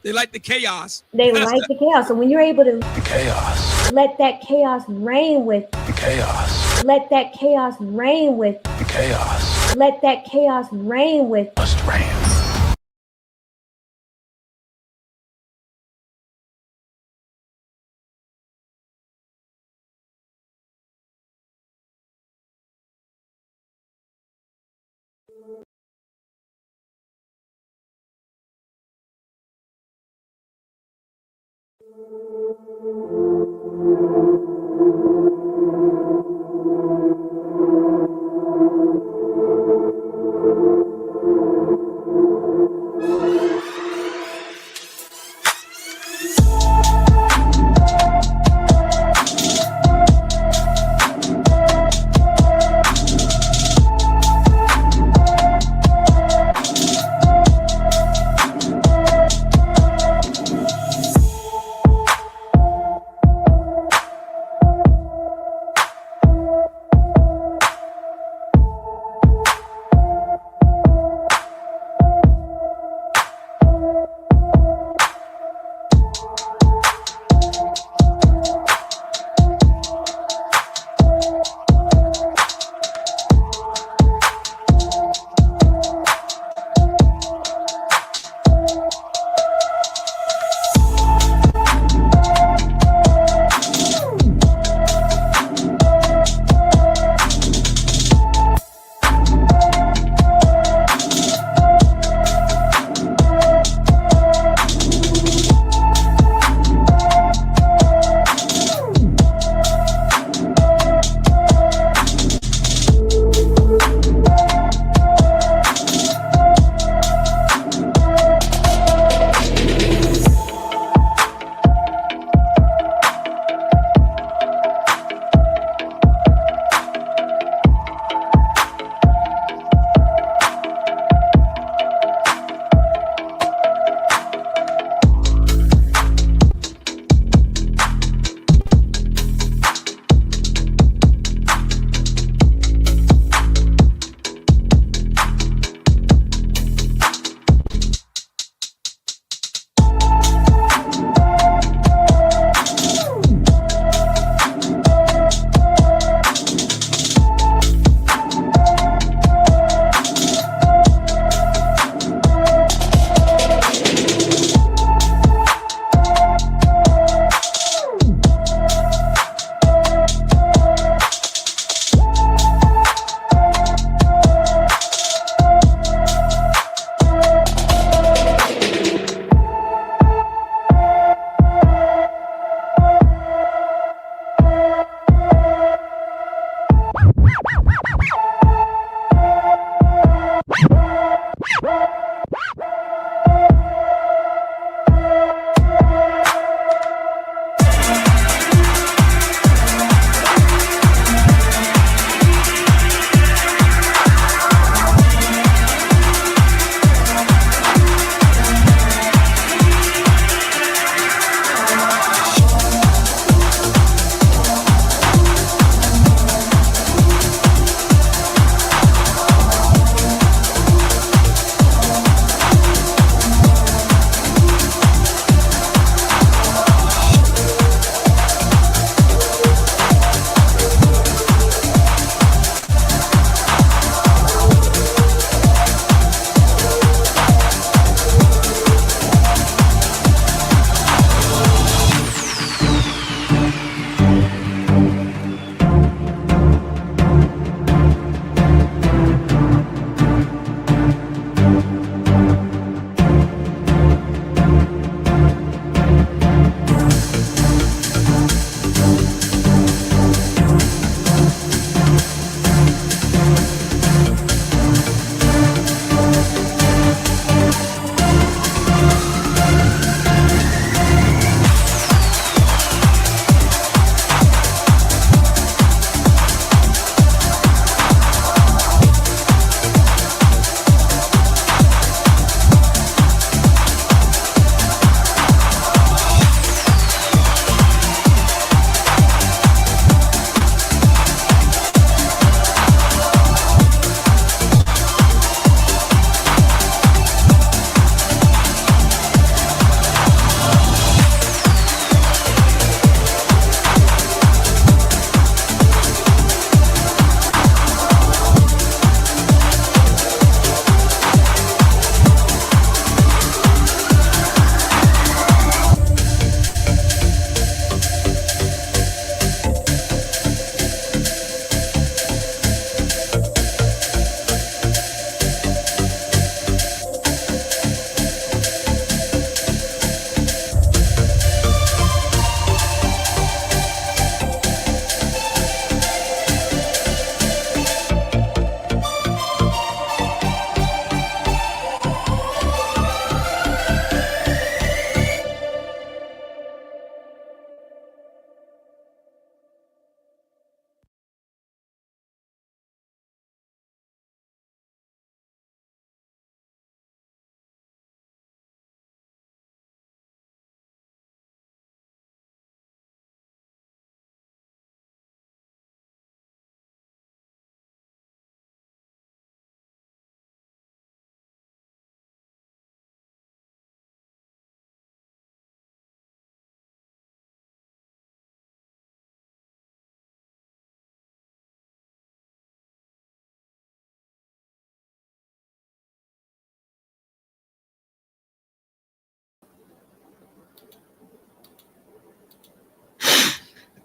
They like the chaos. They like the chaos. So when you're able to The chaos. let that chaos reign with, The chaos. let that chaos reign with, The chaos. let that chaos reign with, Must reign.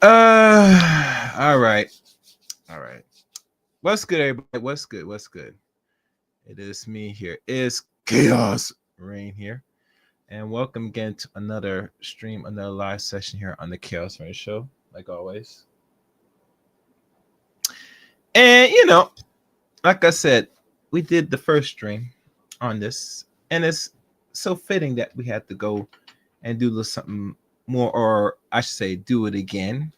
All right. What's good, everybody? What's good? It is me here. It's Chaos Rain here. And welcome again to another stream, another live session here on the Chaos Rain Show, like always. And like I said, we did the first stream on this, and it's so fitting that we had to go and do something more, or I should say, do it again.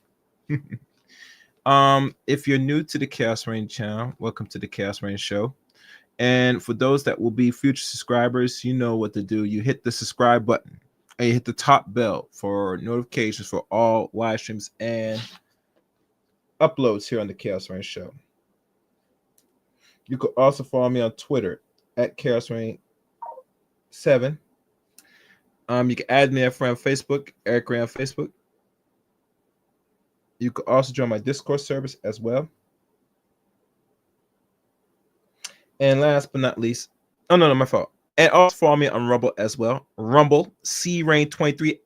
If you're new to the Chaos Rain channel, welcome to the Chaos Rain Show. And for those that will be future subscribers, you know what to do. You hit the subscribe button and you hit the top bell for notifications for all live streams and uploads here on the Chaos Rain Show. You could also follow me on Twitter at Chaos Rain 7. You can add me a friend on Facebook, Eric Ray on Facebook. You could also join my Discord service as well. And last but not least, no, my fault. And also follow me on Rumble as well. Rumble, CRain23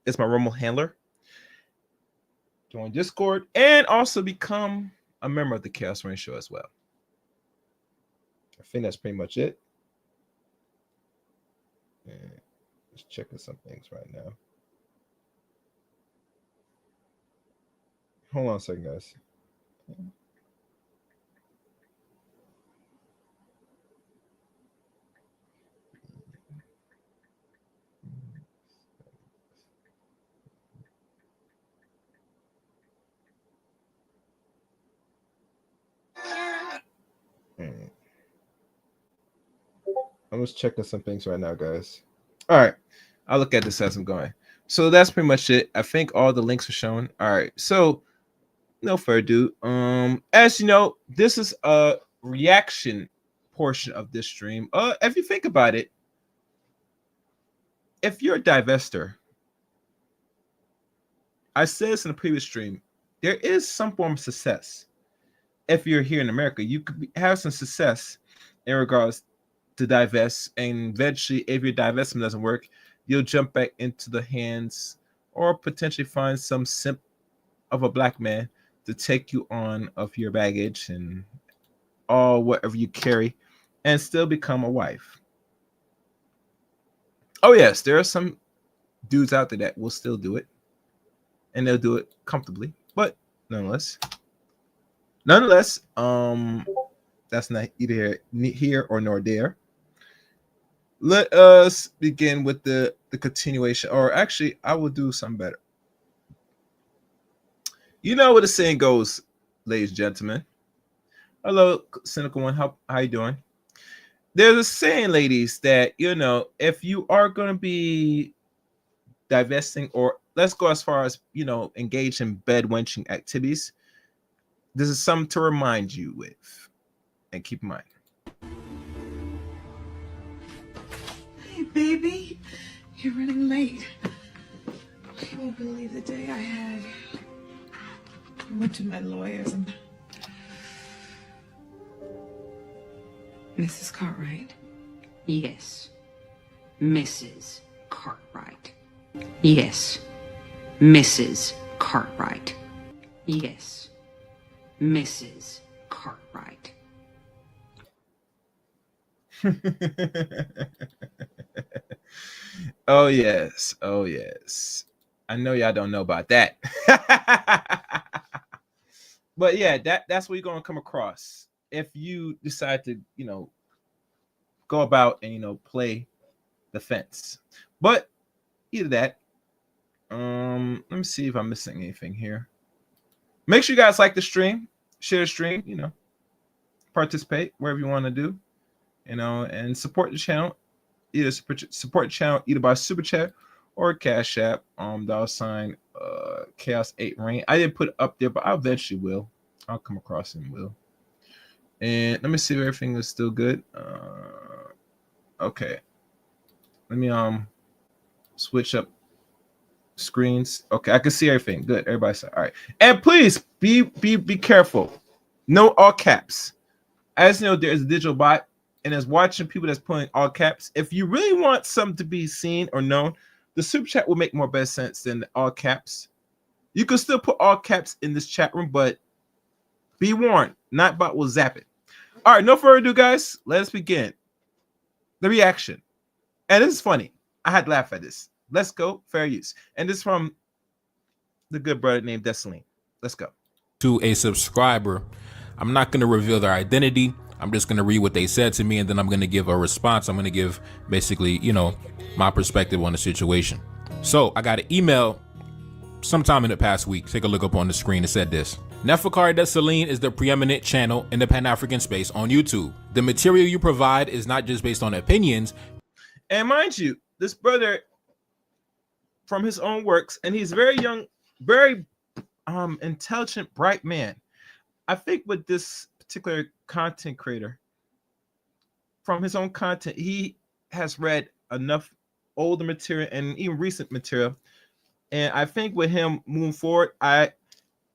is my Rumble handler. Join Discord and also become a member of the Chaos Rain Show as well. I think that's pretty much it. And just checking some things right now. Hold on a second, guys. I'm just checking some things right now, guys. All right. I'll look at this as I'm going. So that's pretty much it. I think all the links are shown. All right. So no further ado. As you know, this is a reaction portion of this stream. If you think about it, if you're a divestor, I said this in the previous stream, there is some form of success. If you're here in America, you could have some success in regards to divest, and eventually, if your divestment doesn't work, you'll jump back into the hands or potentially find some simp of a black man to take you on of your baggage and all whatever you carry and still become a wife. Oh yes, there are some dudes out there that will still do it, and they'll do it comfortably, but nonetheless, that's not either here or nor there. Let us begin with the continuation, or actually, I will do something better. You know what the saying goes, ladies and gentlemen. Hello, cynical one. How you doing? There's a saying, ladies, that if you are going to be divesting, or let's go as far as engage in bed wenching activities, this is something to remind you with, and keep in mind. Hey, baby, you're running late. You won't believe the day I had. I went to my lawyers and... Mrs. Cartwright? Yes. Mrs. Cartwright. Yes. Mrs. Cartwright. Yes. Mrs. Cartwright. Oh yes. I know y'all don't know about that. But yeah, that's what you're gonna come across if you decide to, go about and play the fence. But either that, let me see if I'm missing anything here. Make sure you guys like the stream, share the stream, participate wherever you want to do, and support the channel. Either support the channel either by super chat or Cash App, $sign Chaos 8 Rain. I didn't put it up there, but I eventually will. I'll come across it and will. And let me see if everything is still good. Okay. Let me switch up screens. Okay, I can see everything. Good. Everybody's all right. And please be careful. No all caps. As you know, there's a digital bot, and as watching people that's putting all caps. If you really want something to be seen or known, the super chat will make more best sense than the all caps. You can still put all caps in this chat room, but be warned, not bot will zap it. All right, no further ado, guys. Let's begin. The reaction. And this is funny. I had to laugh at this. Let's go. Fair use. And this is from the good brother named Desaline. Let's go. To a subscriber, I'm not going to reveal their identity. I'm just going to read what they said to me, and then I'm going to give a response. I'm going to give basically, my perspective on the situation. So I got an email sometime in the past week. Take a look up on the screen. It said this: Neferkari Desaline is the preeminent channel in the Pan-African space on YouTube. The material you provide is not just based on opinions. And mind you, this brother from his own works, and he's very young, very intelligent, bright man. I think with this particular content creator, from his own content, he has read enough older material and even recent material. And I think with him moving forward,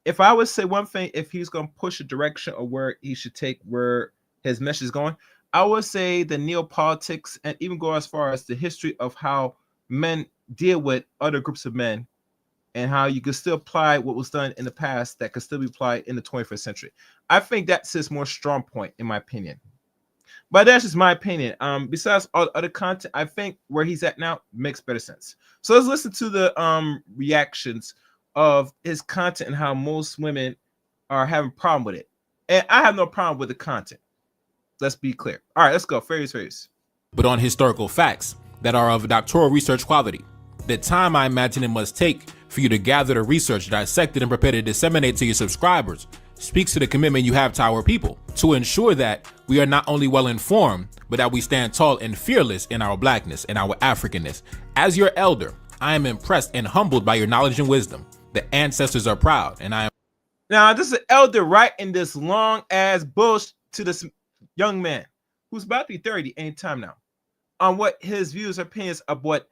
if I would say one thing, if he's going to push a direction or where he should take where his message is going, I would say the neopolitics, and even go as far as the history of how men deal with other groups of men, and how you can still apply what was done in the past that could still be applied in the 21st century. I think that's his more strong point, in my opinion. But that's just my opinion. Besides all the other content, I think where he's at now makes better sense. So let's listen to the reactions of his content and how most women are having a problem with it. And I have no problem with the content. Let's be clear. All right, let's go. Fair use. But on historical facts that are of doctoral research quality. The time I imagine it must take for you to gather the research, dissect it, and prepare to disseminate to your subscribers speaks to the commitment you have to our people to ensure that we are not only well informed, but that we stand tall and fearless in our blackness and our Africanness. As your elder, I am impressed and humbled by your knowledge and wisdom. The ancestors are proud, and I am. Now, this is an elder writing this long ass bullshit to this young man who's about to be 30 anytime now, on what his views or opinions of what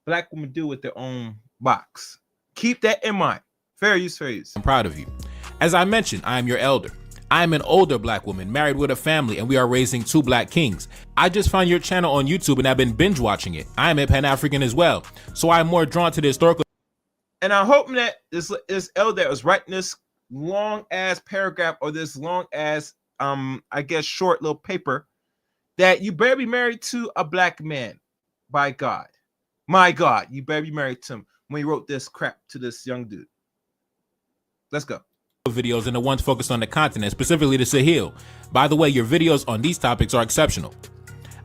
black women do with their own box. Keep that in mind. Fair use. I'm proud of you. As I mentioned, I am your elder. I am an older black woman married with a family, and we are raising 2 black kings. I just found your channel on YouTube and I've been binge watching it. I am a Pan-African as well, so I'm more drawn to the historical. And I'm hoping that this elder was writing this long ass paragraph or this long ass I guess short little paper, that you better be married to a black man. By God, my God, you better be married to him when he wrote this crap to this young dude. Let's go. Videos and the ones focused on the continent, specifically the Sahel. By the way, your videos on these topics are exceptional.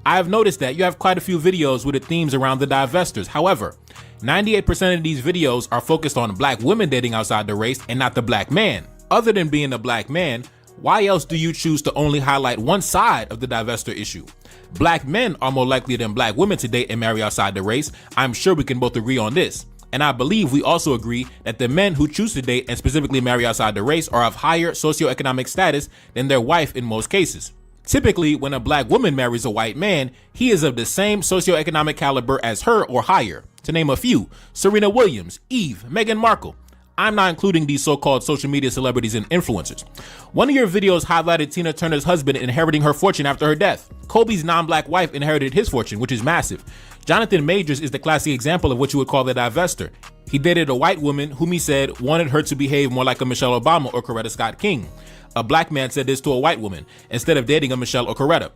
I have noticed that you have quite a few videos with the themes around the divestors. However, 98% of these videos are focused on black women dating outside the race and not the black man. Other than being a black man, why else do you choose to only highlight one side of the divestor issue? Black men are more likely than black women to date and marry outside the race. I'm sure we can both agree on this. And I believe we also agree that the men who choose to date and specifically marry outside the race are of higher socioeconomic status than their wife in most cases. Typically, when a black woman marries a white man, he is of the same socioeconomic caliber as her or higher. To name a few: Serena Williams, Eve, Meghan Markle. I'm not including these so-called social media celebrities and influencers. One of your videos highlighted Tina Turner's husband inheriting her fortune after her death. Kobe's non-black wife inherited his fortune, which is massive. Jonathan Majors is the classic example of what you would call a divestor. He dated a white woman whom he said wanted her to behave more like a Michelle Obama or Coretta Scott King. A black man said this to a white woman instead of dating a Michelle or Coretta.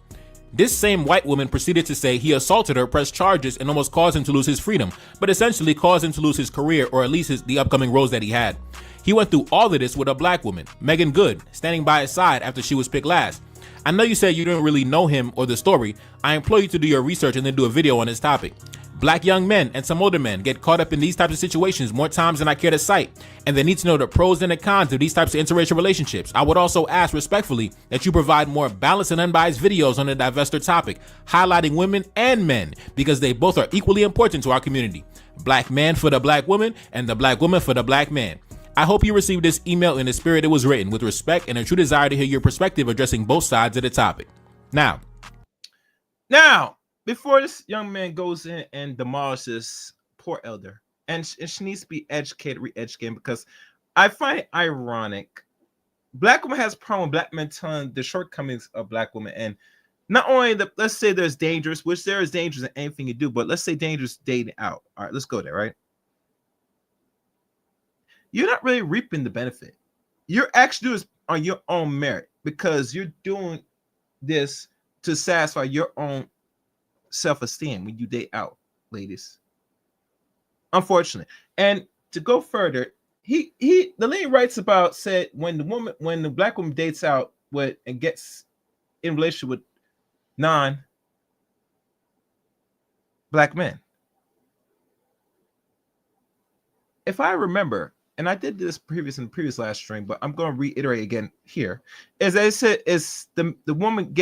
This same white woman proceeded to say he assaulted her, pressed charges, and almost caused him to lose his freedom, but essentially caused him to lose his career, or at least the upcoming roles that he had. He went through all of this with a black woman, Megan Good, standing by his side after she was picked last. I know you said you didn't really know him or the story. I implore you to do your research and then do a video on this topic. Black young men and some older men get caught up in these types of situations more times than I care to cite, and they need to know the pros and the cons of these types of interracial relationships. I would also ask respectfully that you provide more balanced and unbiased videos on the divestor topic, highlighting women and men, because they both are equally important to our community. Black man for the black woman and the black woman for the black man. I hope you received this email in the spirit it was written, with respect and a true desire to hear your perspective addressing both sides of the topic. Now, before this young man goes in and demolishes poor elder, and she needs to be educated, re-educated, because I find it ironic. Black woman has a problem with black men telling the shortcomings of black women, and not only let's say there's dangerous, which there is dangerous in anything you do, but let's say dangerous dating out. All right, let's go there, right? you're not really reaping the benefit. You're actually doing this on your own merit because you're doing this to satisfy your own self-esteem when you date out, ladies. Unfortunately. And to go further, the lady writes about said when the black woman dates out with and gets in relationship with non-black men. If I remember, and I did this in the previous last stream, but I'm going to reiterate again here, as I said, is the woman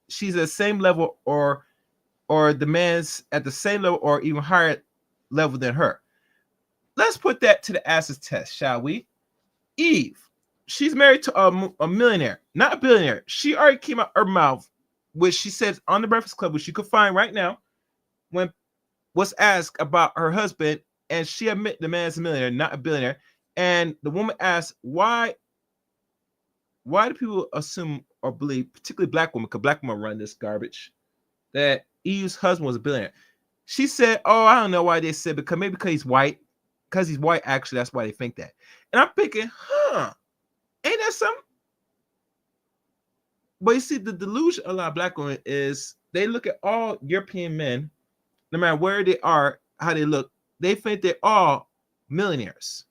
she's at the same level or the man's at the same level or even higher level than her. Let's put that to the acid test, shall we? Eve, she's married to a millionaire, not a billionaire. She already came out her mouth, which she says on the Breakfast Club, which you can find right now, when was asked about her husband, and she admitted the man's a millionaire, not a billionaire. And the woman asked, why do people assume or believe, particularly black women, because black women run this garbage, that Eve's husband was a billionaire? She said, oh, I don't know why they said, because he's white. Because he's white, actually, that's why they think that. And I'm thinking, ain't that something? But you see, the delusion of a lot of black women is they look at all European men, no matter where they are, how they look, they think they're all millionaires.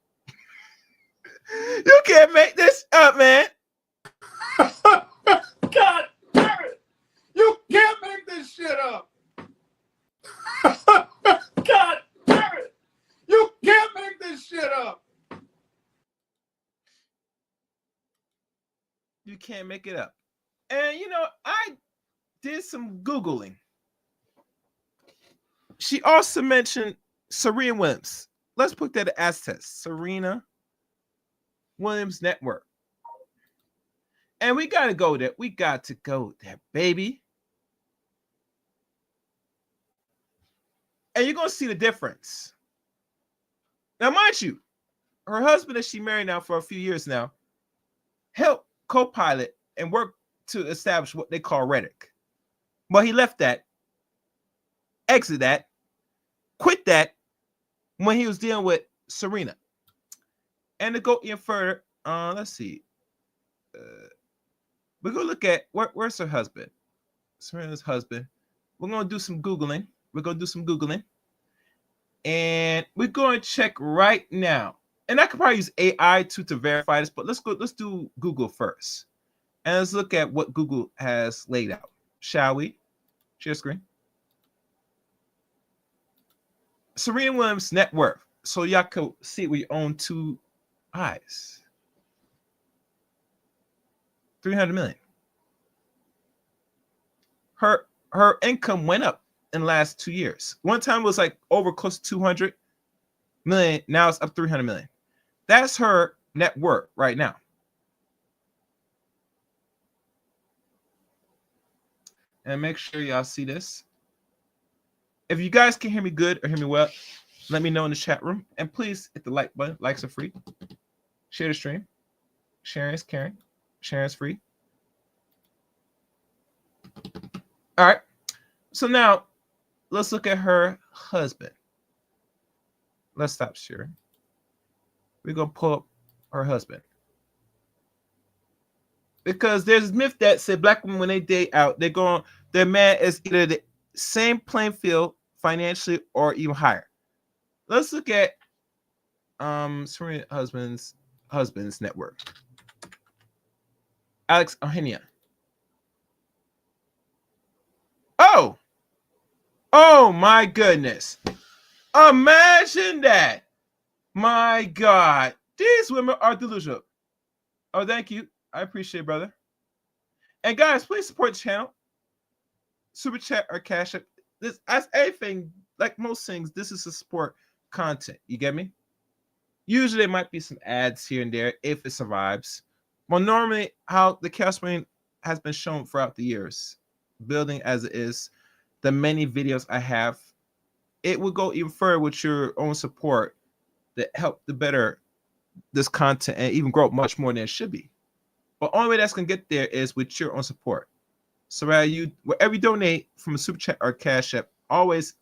You can't make this up, man. God damn it! You can't make this shit up! God damn it! You can't make this shit up! You can't make it up. And I did some Googling. She also mentioned Serena Williams. Let's put that as test. Serena Williams Network. And we got to go there. We got to go there, baby. And you're going to see the difference. Now, mind you, her husband that she married now for a few years now helped co-pilot and work to establish what they call rhetoric. But he left that, exited that, quit that when he was dealing with Serena. And to go even further, let's see. We're going to look at where's her husband? Serena's husband. We're going to do some Googling. And we're going to check right now. And I could probably use AI to verify this, but let's do Google first. And let's look at what Google has laid out. Shall we? Share screen. Serena Williams' net worth. So y'all could see we own two eyes. 300 million. Her income went up in the last 2 years. One time it was like over close to 200 million. Now it's up 300 million. That's her net worth right now. And make sure y'all see this. If you guys can hear me good or hear me well, let me know in the chat room. And please hit the like button. Likes are free. Share the stream. Sharing is caring. Sharing is free. All right. So now let's look at her husband. Let's stop sharing. We're going to pull up her husband. Because there's a myth that said black women, when they date out, their man is either the same playing field financially or even higher. Let's look at Serena husband's net worth. Alex Ohenia. Oh my goodness. Imagine that. My God. These women are delusional. Oh, thank you. I appreciate it, brother. And guys, please support the channel. Super chat or cash up. This, as anything, like most things, this is to support content. You get me? Usually there might be some ads here and there if it survives. Well, normally how the Chaos Marine has been shown throughout the years, building as it is, the many videos I have, it will go even further with your own support that help to better this content and even grow much more than it should be. But only way that's gonna get there is with your own support. So wherever you donate from a super chat or cash app, always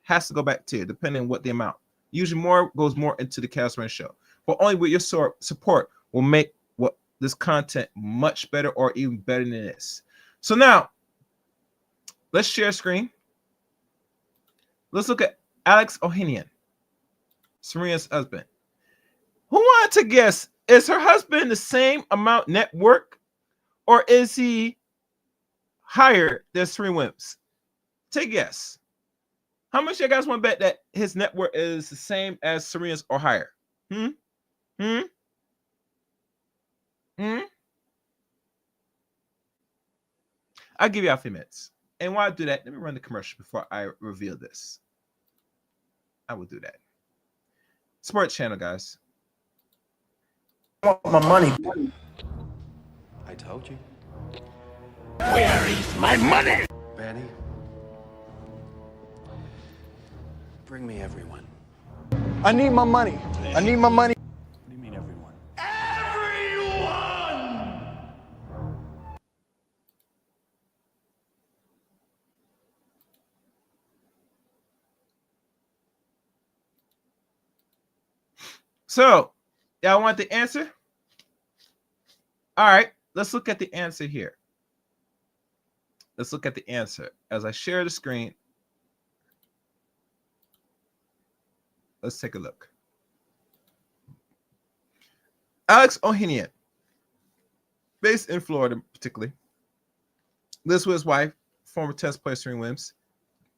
has to go back to you, depending on what the amount. Usually more goes more into the Chaos Marine show. but only with your support will make what this content much better or even better than this. So now, let's share screen. Let's look at Alex Ohanian, Serena's husband. Who wanted to guess? Is her husband the same amount net worth, or is he higher than Serena Williams? Take a guess. How much you guys want to bet that his net worth is the same as Serena's or higher? I'll give you a few minutes. And while I do that, let me run the commercial before I reveal this. I will do that. Sports channel, guys. I want my money. I told you. Where is my money? Betty. Bring me everyone. I need my money. I need my money. What do you mean everyone? Everyone! So, y'all want the answer? All right, let's look at the answer here. Let's look at the answer as I share the screen. Let's take a look. Alex Ohanian, based in Florida, particularly, lives with his wife, former tennis player Serena Williams.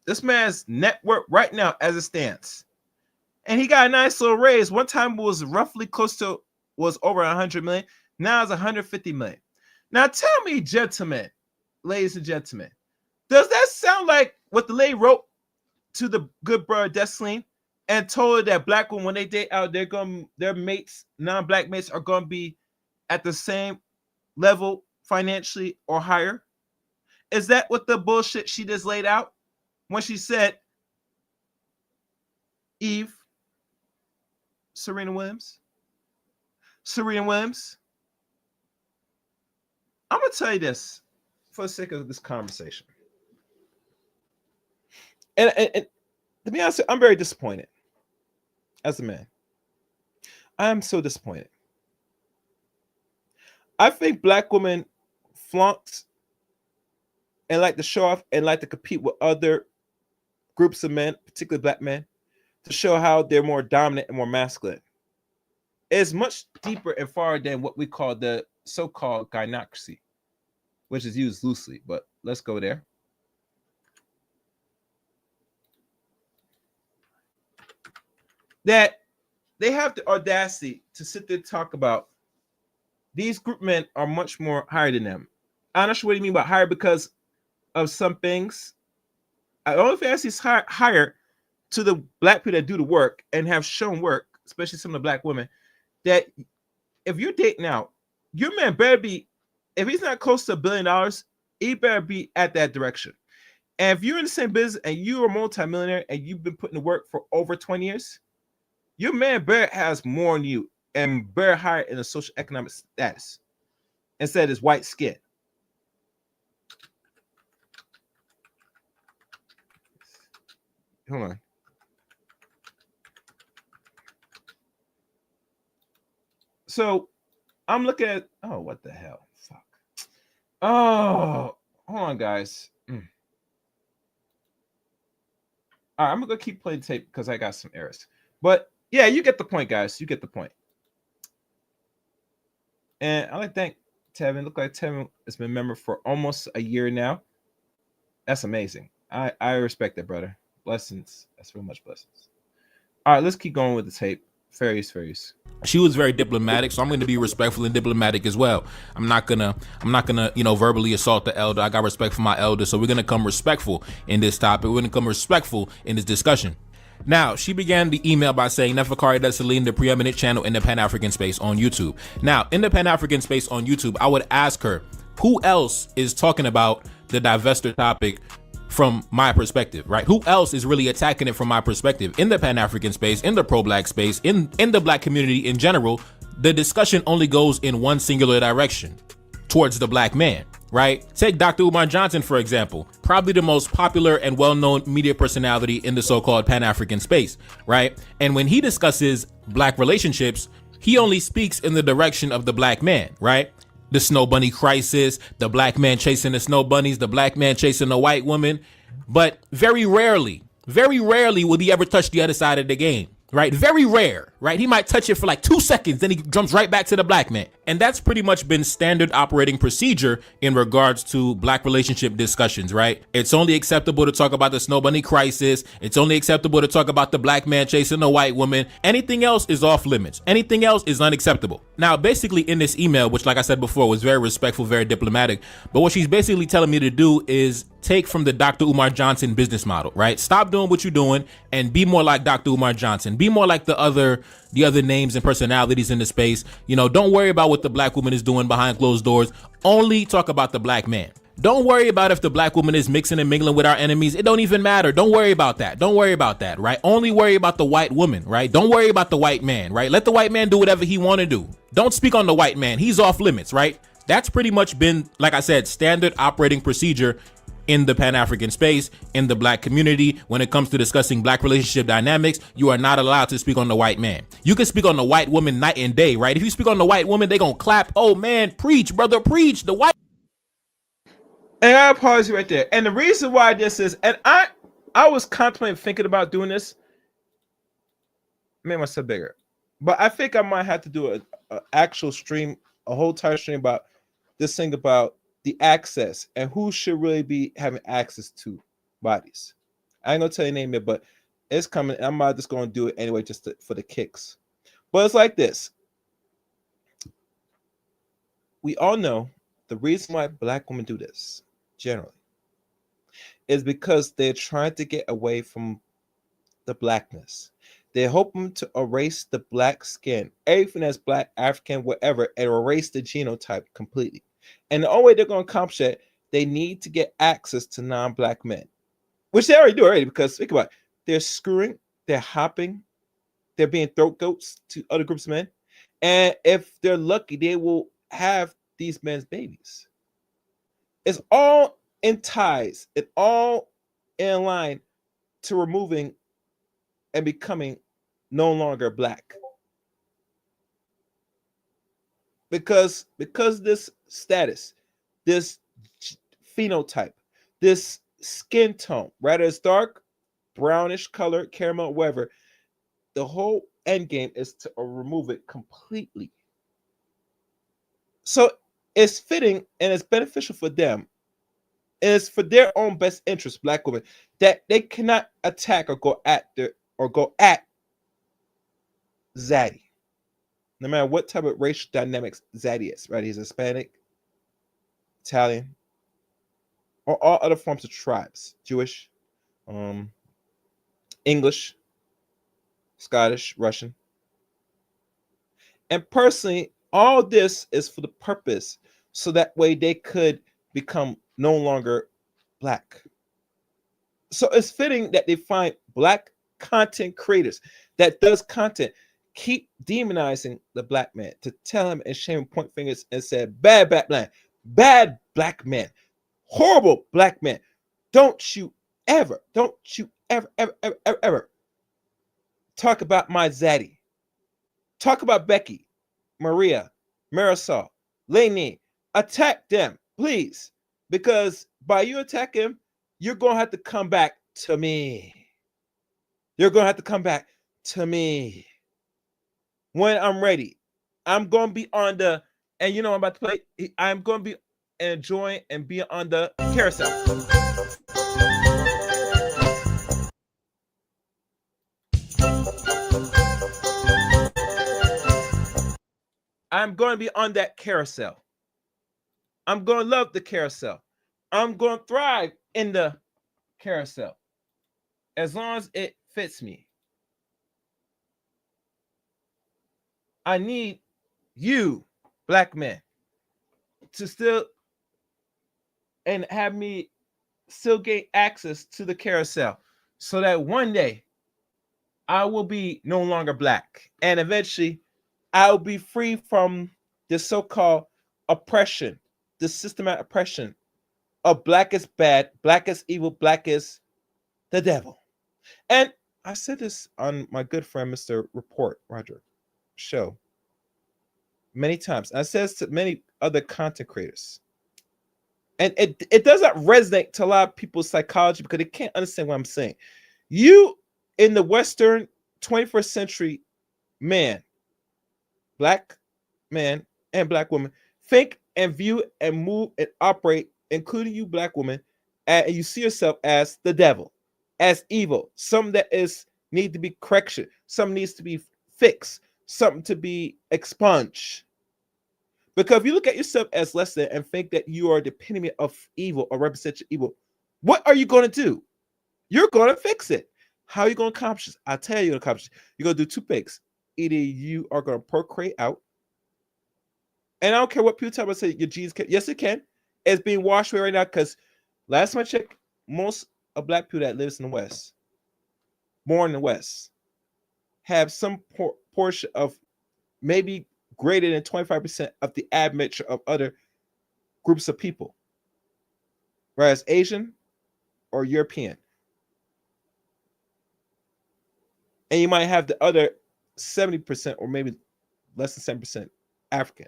This man's net worth right now, as it stands, and he got a nice little raise. One time it was roughly close to over 100 million. Now it's 150 million. Now tell me, gentlemen, ladies and gentlemen, does that sound like what the lady wrote to the good brother Desline and told her that black women, when they date out, their mates, non-black mates, are going to be at the same level financially or higher? Is that what the bullshit she just laid out when she said Eve, Serena Williams? Serena Williams, I'm going to tell you this for the sake of this conversation. And to be honest, I'm very disappointed as a man. I am so disappointed. I think black women flaunt and like to show off and like to compete with other groups of men, particularly black men, to show how they're more dominant and more masculine. It's much deeper and far than what we call the so-called gynocracy, which is used loosely, but let's go there. That they have the audacity to sit there and talk about these group men are much more higher than them. I'm not sure what you mean by higher because of some things. I only think I see higher to the black people that do the work and have shown work, especially some of the black women, that if you're dating out, your man better be, if he's not close to $1 billion, he better be at that direction. And if you're in the same business and you're a multimillionaire and you've been putting to work for over 20 years, your man better has more than you and better higher in a social economic status instead of his white skin. Hold on. So I'm looking at, oh, what the hell? Fuck. Oh, hold on, guys. All right, I'm gonna keep playing tape because I got some errors. But yeah, you get the point, guys. You get the point. And I like to thank Tevin. Look like Tevin has been a member for almost a year now. That's amazing. I respect that, brother. Blessings. That's real much blessings. All right, let's keep going with the tape. Fairies. She was very diplomatic, so I'm going to be respectful and diplomatic as well. I'm not gonna, verbally assault the elder. I got respect for my elder, so we're gonna come respectful in this topic. We're gonna come respectful in this discussion. Now, she began the email by saying Neferkari Dessalines, the preeminent channel in the Pan-African space on YouTube. Now, in the Pan-African space on YouTube, I would ask her, who else is talking about the Divestor topic from my perspective, right? Who else is really attacking it from my perspective? In the Pan-African space, in the pro-black space, in the black community in general, the discussion only goes in one singular direction, towards the black man, right? Take Dr. Umar Johnson, for example, probably the most popular and well-known media personality in the so-called Pan-African space, right? And when he discusses black relationships, he only speaks in the direction of the black man, right? The snow bunny crisis, the black man chasing the snow bunnies, the black man chasing the white woman. But very rarely will he ever touch the other side of the game, right? Very rare, right? He might touch it for like 2 seconds, then he jumps right back to the black man. And that's pretty much been standard operating procedure in regards to black relationship discussions, right? It's only acceptable to talk about the snow bunny crisis. It's only acceptable to talk about the black man chasing the white woman. Anything else is off limits. Anything else is unacceptable. Now, basically in this email, which like I said before, was very respectful, very diplomatic, but what she's basically telling me to do is take from the Dr. Umar Johnson business model, right? Stop doing what you're doing and be more like Dr. Umar Johnson. Be more like the other names and personalities in the space. You know, don't worry about what the black woman is doing behind closed doors. Only talk about the black man. Don't worry about if the black woman is mixing and mingling with our enemies. It don't even matter. Don't worry about that. Don't worry about that, right? Only worry about the white woman, right? Don't worry about the white man, right? Let the white man do whatever he want to do. Don't speak on the white man. He's off limits, right? That's pretty much been, like I said, standard operating procedure in the Pan-African space, in the black community. When it comes to discussing black relationship dynamics, you are not allowed to speak on the white man. You can speak on the white woman night and day, right? If you speak on the white woman, they gonna clap. Oh man, preach, brother, preach. The white. And I pause you right there. And the reason why this is, and I was contemplating thinking about doing this, make myself bigger, but I think I might have to do a actual stream, a whole entire stream about this thing about the access and who should really be having access to bodies. I ain't gonna tell you name it, but it's coming. I'm not just gonna do it anyway, just for the kicks. But it's like this. We all know the reason why black women do this generally is because they're trying to get away from the blackness. They're hoping to erase the black skin, everything that's black, African, whatever, and erase the genotype completely. And the only way they're going to accomplish that, they need to get access to non-black men, which they already do already, because think about it. They're screwing, they're hopping, they're being throat goats to other groups of men. And if they're lucky, they will have these men's babies. It's all in ties, it's all in line to removing and becoming no longer black. Because this status, this phenotype, this skin tone, whether it's dark, brownish color, caramel, whatever, the whole end game is to remove it completely. So it's fitting and it's beneficial for them. And it's for their own best interest, black women, that they cannot attack or go at Zaddy. No matter what type of racial dynamics Zaddy is, right? He's Hispanic, Italian, or all other forms of tribes, Jewish, English, Scottish, Russian. And personally, all this is for the purpose so that way they could become no longer black. So it's fitting that they find black content creators that does content, keep demonizing the black man, to tell him and shame and point fingers and say, bad black man, horrible black man. Don't you ever talk about my Zaddy. Talk about Becky, Maria, Marisol, Lainey. Attack them, please. Because by you attacking him, you're going to have to come back to me. You're going to have to come back to me. When I'm ready, I'm going to be on the, and you know I'm about to play, I'm going to be enjoying and be on the carousel. I'm going to be on that carousel. I'm going to love the carousel. I'm going to thrive in the carousel as long as it fits me. I need you, black men, to still and have me still gain access to the carousel so that one day I will be no longer black and eventually I'll be free from the so-called oppression, the systematic oppression of black is bad, black is evil, black is the devil. And I said this on my good friend Mr. Report Roger show. many times. I says to many other content creators. And it does not resonate to a lot of people's psychology because they can't understand what I'm saying. You in the Western 21st century man, black man and black woman, think and view and move and operate, including you black women, and you see yourself as the devil, as evil, something that is need to be correction, something needs to be fixed, something to be expunged. Because if you look at yourself as less than and think that you are the epitome of evil or represent evil, what are you going to do? You're going to fix it. How are you going to accomplish this? I'll tell you you're going to accomplish it. You're going to do two things. Either you are going to procreate out, and I don't care what people tell me, say your genes can. Yes, it can. It's being washed away right now because last time I checked, most of black people that lives in the West, born in the West, have some portion of maybe greater than 25% of the admixture of other groups of people, whereas Asian or European. And you might have the other 70% or maybe less than 7% African.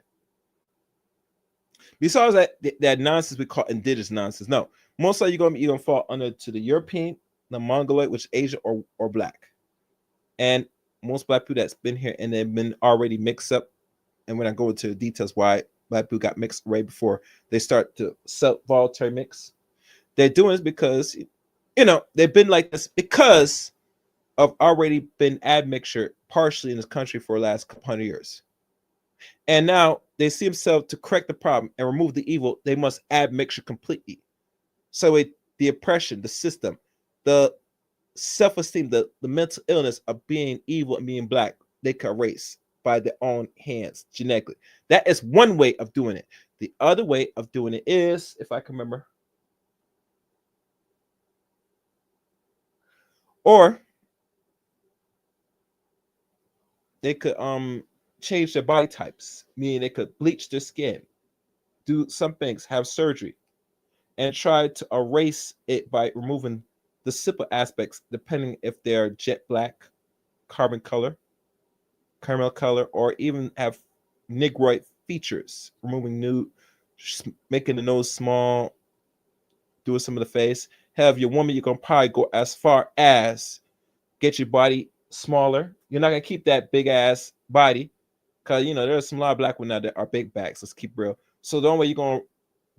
Besides that nonsense we call indigenous nonsense. No, most likely you're gonna fall under to the European, the Mongoloid, which is Asia or black. And most black people that's been here and they've been already mixed up. And when I go into the details why black people got mixed right before they start to voluntary mix, they're doing this because they've been like this because of already been admixture partially in this country for the last couple hundred years. And now they see themselves to correct the problem and remove the evil, they must admixture completely. So the oppression, the system, the self-esteem, the mental illness of being evil and being black, they can erase by their own hands genetically. That is one way of doing it. The other way of doing it is, if I can remember, or they could change their body types, meaning they could bleach their skin, do some things, have surgery, and try to erase it by removing the simple aspects, depending if they're jet black, caramel color, or even have negroid features, removing making the nose small, doing some of the face. Have your woman, you're gonna probably go as far as get your body smaller. You're not gonna keep that big ass body, because there's a lot of black women out there are big backs. Let's keep real. So the only way you're gonna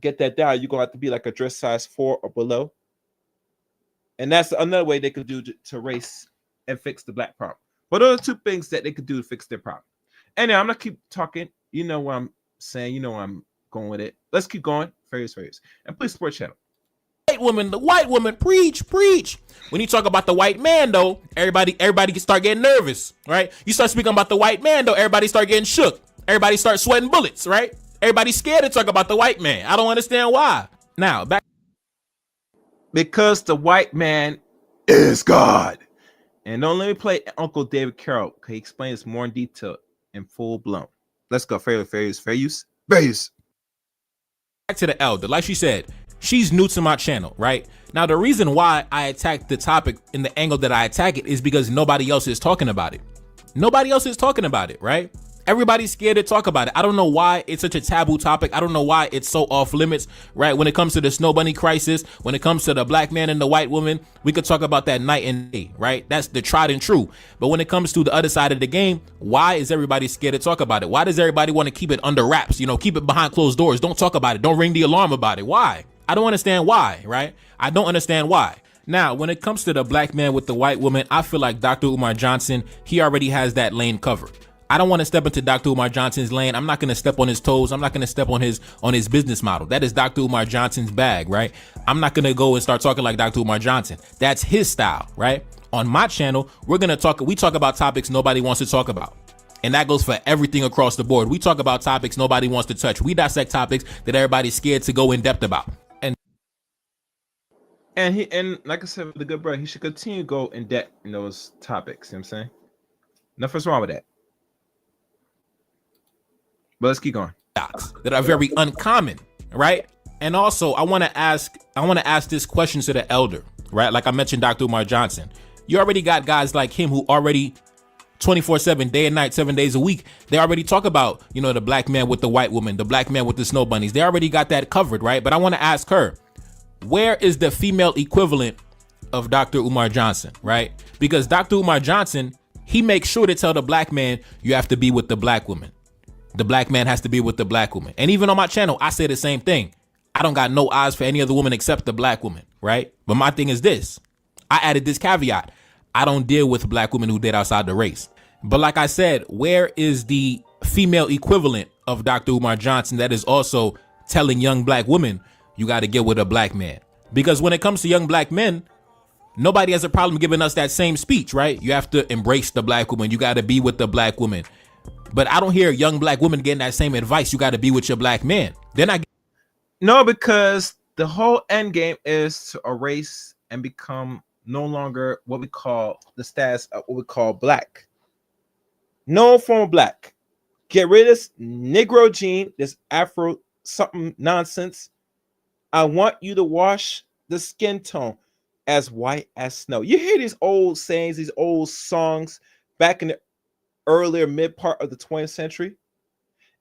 get that down, you're gonna have to be like a dress size 4 or below. And that's another way they could do to erase and fix the black problem. But those are two things that they could do to fix their problem. Anyway, I'm gonna keep talking. You know what I'm saying, I'm going with it. Let's keep going. Furious. And please support the channel. The white woman, preach. When you talk about the white man, though, everybody can start getting nervous, right? You start speaking about the white man, though, everybody start getting shook. Everybody start sweating bullets, right? Everybody's scared to talk about the white man. I don't understand why. Now, back. Because the white man is God. And don't let me play Uncle David Carroll, because he explains more in detail and full blown. Let's go. Fair use. Back to the elder. Like she said, she's new to my channel, right? Now, the reason why I attack the topic in the angle that I attack it is because nobody else is talking about it. Right? Everybody's scared to talk about it. I don't know why it's such a taboo topic. I don't know why it's so off limits, right? When it comes to the Snow Bunny crisis, when it comes to the black man and the white woman, we could talk about that night and day, right? That's the tried and true. But when it comes to the other side of the game, why is everybody scared to talk about it? Why does everybody want to keep it under wraps? Keep it behind closed doors. Don't talk about it. Don't ring the alarm about it. Why? I don't understand why, right? I don't understand why. Now, when it comes to the black man with the white woman, I feel like Dr. Umar Johnson, he already has that lane covered. I don't want to step into Dr. Umar Johnson's lane. I'm not going to step on his toes. I'm not going to step on his business model. That is Dr. Umar Johnson's bag, right? I'm not going to go and start talking like Dr. Umar Johnson. That's his style, right? On my channel, we talk about topics nobody wants to talk about. And that goes for everything across the board. We talk about topics nobody wants to touch. We dissect topics that everybody's scared to go in depth about. And like I said, with the good brother, he should continue to go in depth in those topics. You know what I'm saying? Nothing's wrong with that. But let's keep going. That are very uncommon, right? And also, I want to ask this question to the elder, right? Like I mentioned, Dr. Umar Johnson. You already got guys like him who already 24/7, day and night, 7 days a week. They already talk about, the black man with the white woman, the black man with the snow bunnies. They already got that covered, right? But I want to ask her, where is the female equivalent of Dr. Umar Johnson, right? Because Dr. Umar Johnson, he makes sure to tell the black man, you have to be with the black woman. The black man has to be with the black woman. And even on my channel, I say the same thing. I don't got no eyes for any other woman except the black woman, right? But my thing is this. I added this caveat. I don't deal with black women who date outside the race. But like I said, where is the female equivalent of Dr. Umar Johnson that is also telling young black women, you got to get with a black man? Because when it comes to young black men, nobody has a problem giving us that same speech, right? You have to embrace the black woman. You got to be with the black woman. But I don't hear young black women getting that same advice. You got to be with your black man. Then I No, because the whole end game is to erase and become no longer what we call the status of what we call black. No form of black. Get rid of this Negro gene, this Afro something nonsense. I want you to wash the skin tone as white as snow. You hear these old sayings, these old songs back in the earlier mid part of the 20th century.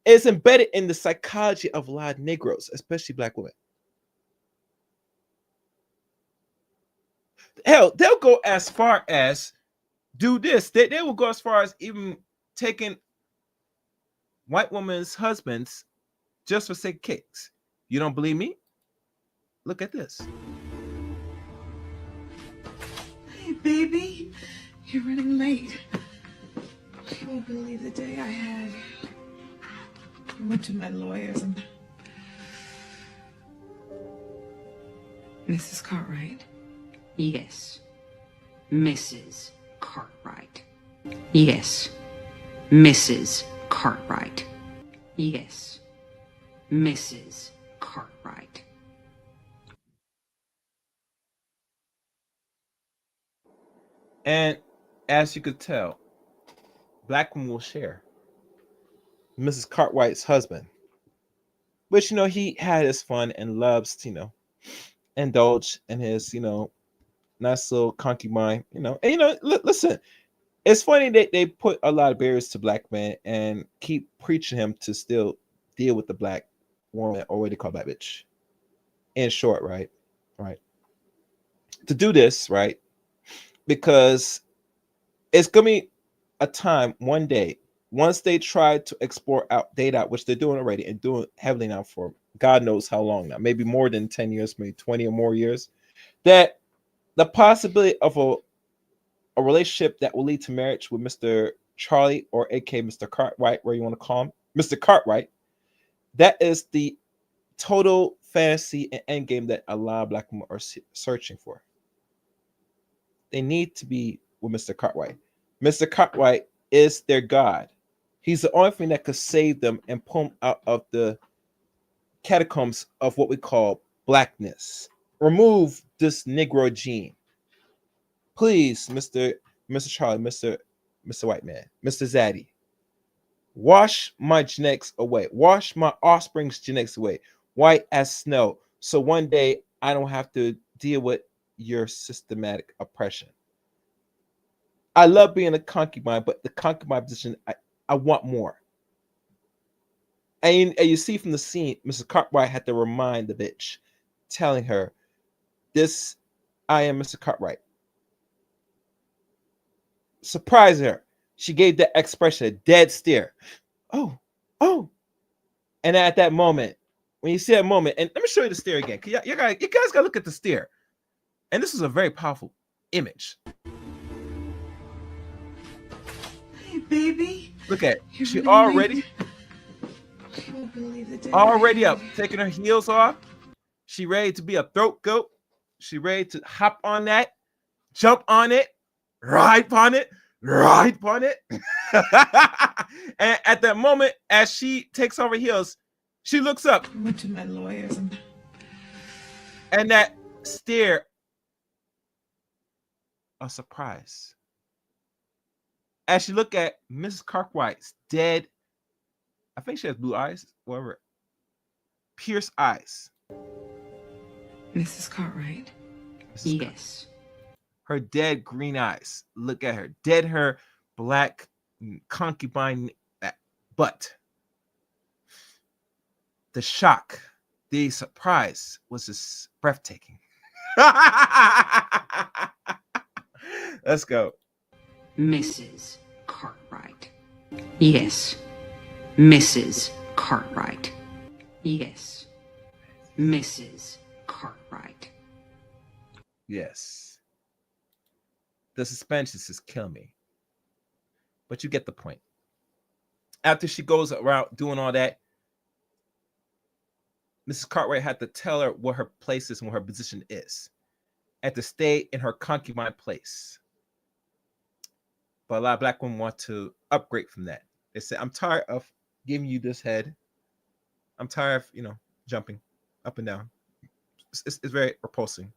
It's embedded in the psychology of a lot of Negroes, especially black women. Hell, they'll go as far as do this. They will go as far as even taking white women's husbands just for sake of kicks. You don't believe me? Look at this. Hey, baby, you're running late. You won't believe the day I had. I went to my lawyers and... Mrs. Cartwright? Yes. Mrs. Cartwright. Yes. Mrs. Cartwright. Yes. Mrs. Cartwright. And as you could tell, black women will share Mrs. Cartwright's husband, which, he had his fun and loves, indulge in his, nice little concubine, and, listen, it's funny that they put a lot of barriers to black men and keep preaching him to still deal with the black woman, or what they call that bitch. In short, right? To do this, right? Because it's going to be a time one day, once they try to export out data, which they're doing already and doing heavily now for God knows how long now, maybe more than 10 years, maybe 20 or more years, that the possibility of a relationship that will lead to marriage with Mr. Charlie, or aka Mr. Cartwright, where you want to call him, Mr. Cartwright, that is the total fantasy and end game that a lot of black women are searching for. They need to be with Mr. Cartwright. Mr. Cartwright is their God. He's the only thing that could save them and pull them out of the catacombs of what we call blackness. Remove this Negro gene. Please, Mr. Charlie, Mr. White Man, Mr. Zaddy, wash my genetics away. Wash my offspring's genetics away. White as snow. So one day I don't have to deal with your systematic oppression. I love being a concubine, but the concubine position, I want more. And you see from the scene, Mrs. Cartwright had to remind the bitch, telling her, this, I am Mr. Cartwright. Surprise her. She gave that expression, a dead stare. Oh. And at that moment, when you see that moment, and let me show you the stare again. You guys got to look at the stare. And this is a very powerful image. Hey, baby. Look at it. You're She running already, late. You won't believe the day already I up, had. taking her heels off. She ready to be a throat goat. She ready to hop on that, jump on it, ride on it. And at that moment, as she takes off her heels, she looks up, I went to my lawyers and that stare of surprise as she looked at Mrs. Cartwright's dead, I think she has blue eyes, whatever, pierced eyes. Mrs. Cartwright? Mrs. Yes. Her dead green eyes. Look at her. Dead her black concubine, but the shock, the surprise was just breathtaking. Let's go. Mrs. Cartwright. Yes, Mrs. Cartwright. Yes, Mrs. Cartwright. Yes. The suspense just kill me. But you get the point. After she goes around doing all that, Mrs. Cartwright had to tell her what her place is and what her position is. And to stay in her concubine place. But a lot of black women want to upgrade from that. They say, I'm tired of giving you this head. I'm tired of, jumping up and down. It's very repulsing.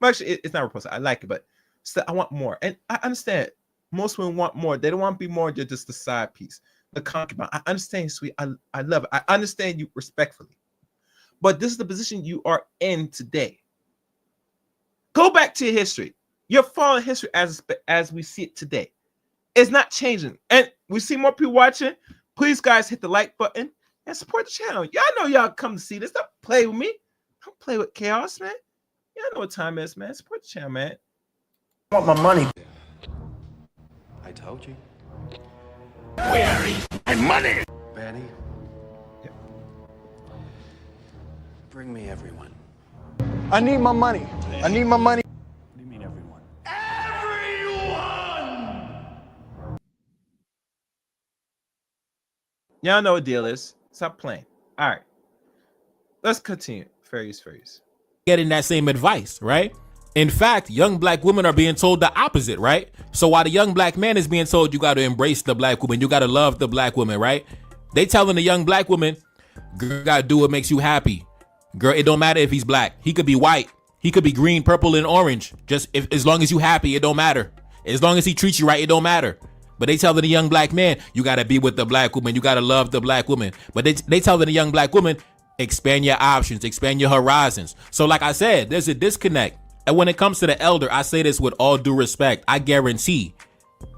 Well, actually, it's not repulsive. I like it, but still, I want more. And I understand. Most women want more. They don't want to be more than just the side piece. The concubine. I understand, sweet. I love it. I understand you respectfully. But this is the position you are in today. Go back to your history. You're following history as we see it today. It's not changing. And we see more people watching. Please, guys, hit the like button and support the channel. Y'all know y'all come to see this. Don't play with me. Don't play with chaos, man. Y'all know what time it is, man. Support the channel, man. I want my money. I told you. Where is my money? Betty. Bring me everyone. I need my money. I need my money. What do you mean everyone? Y'all know what the deal is. Stop playing. All right. Let's continue. Fairies. Getting that same advice, right? In fact, young black women are being told the opposite, right? So while the young black man is being told you got to embrace the black woman, you got to love the black woman, right? They telling the young black woman, girl, got to do what makes you happy. Girl, it don't matter if he's black. He could be white. He could be green, purple, and orange. As long as you happy, it don't matter. As long as he treats you right, it don't matter. But they tell the young black man, you got to be with the black woman. You got to love the black woman. But they tell the young black woman, expand your options, expand your horizons. So like I said, there's a disconnect. And when it comes to the elder, I say this with all due respect. I guarantee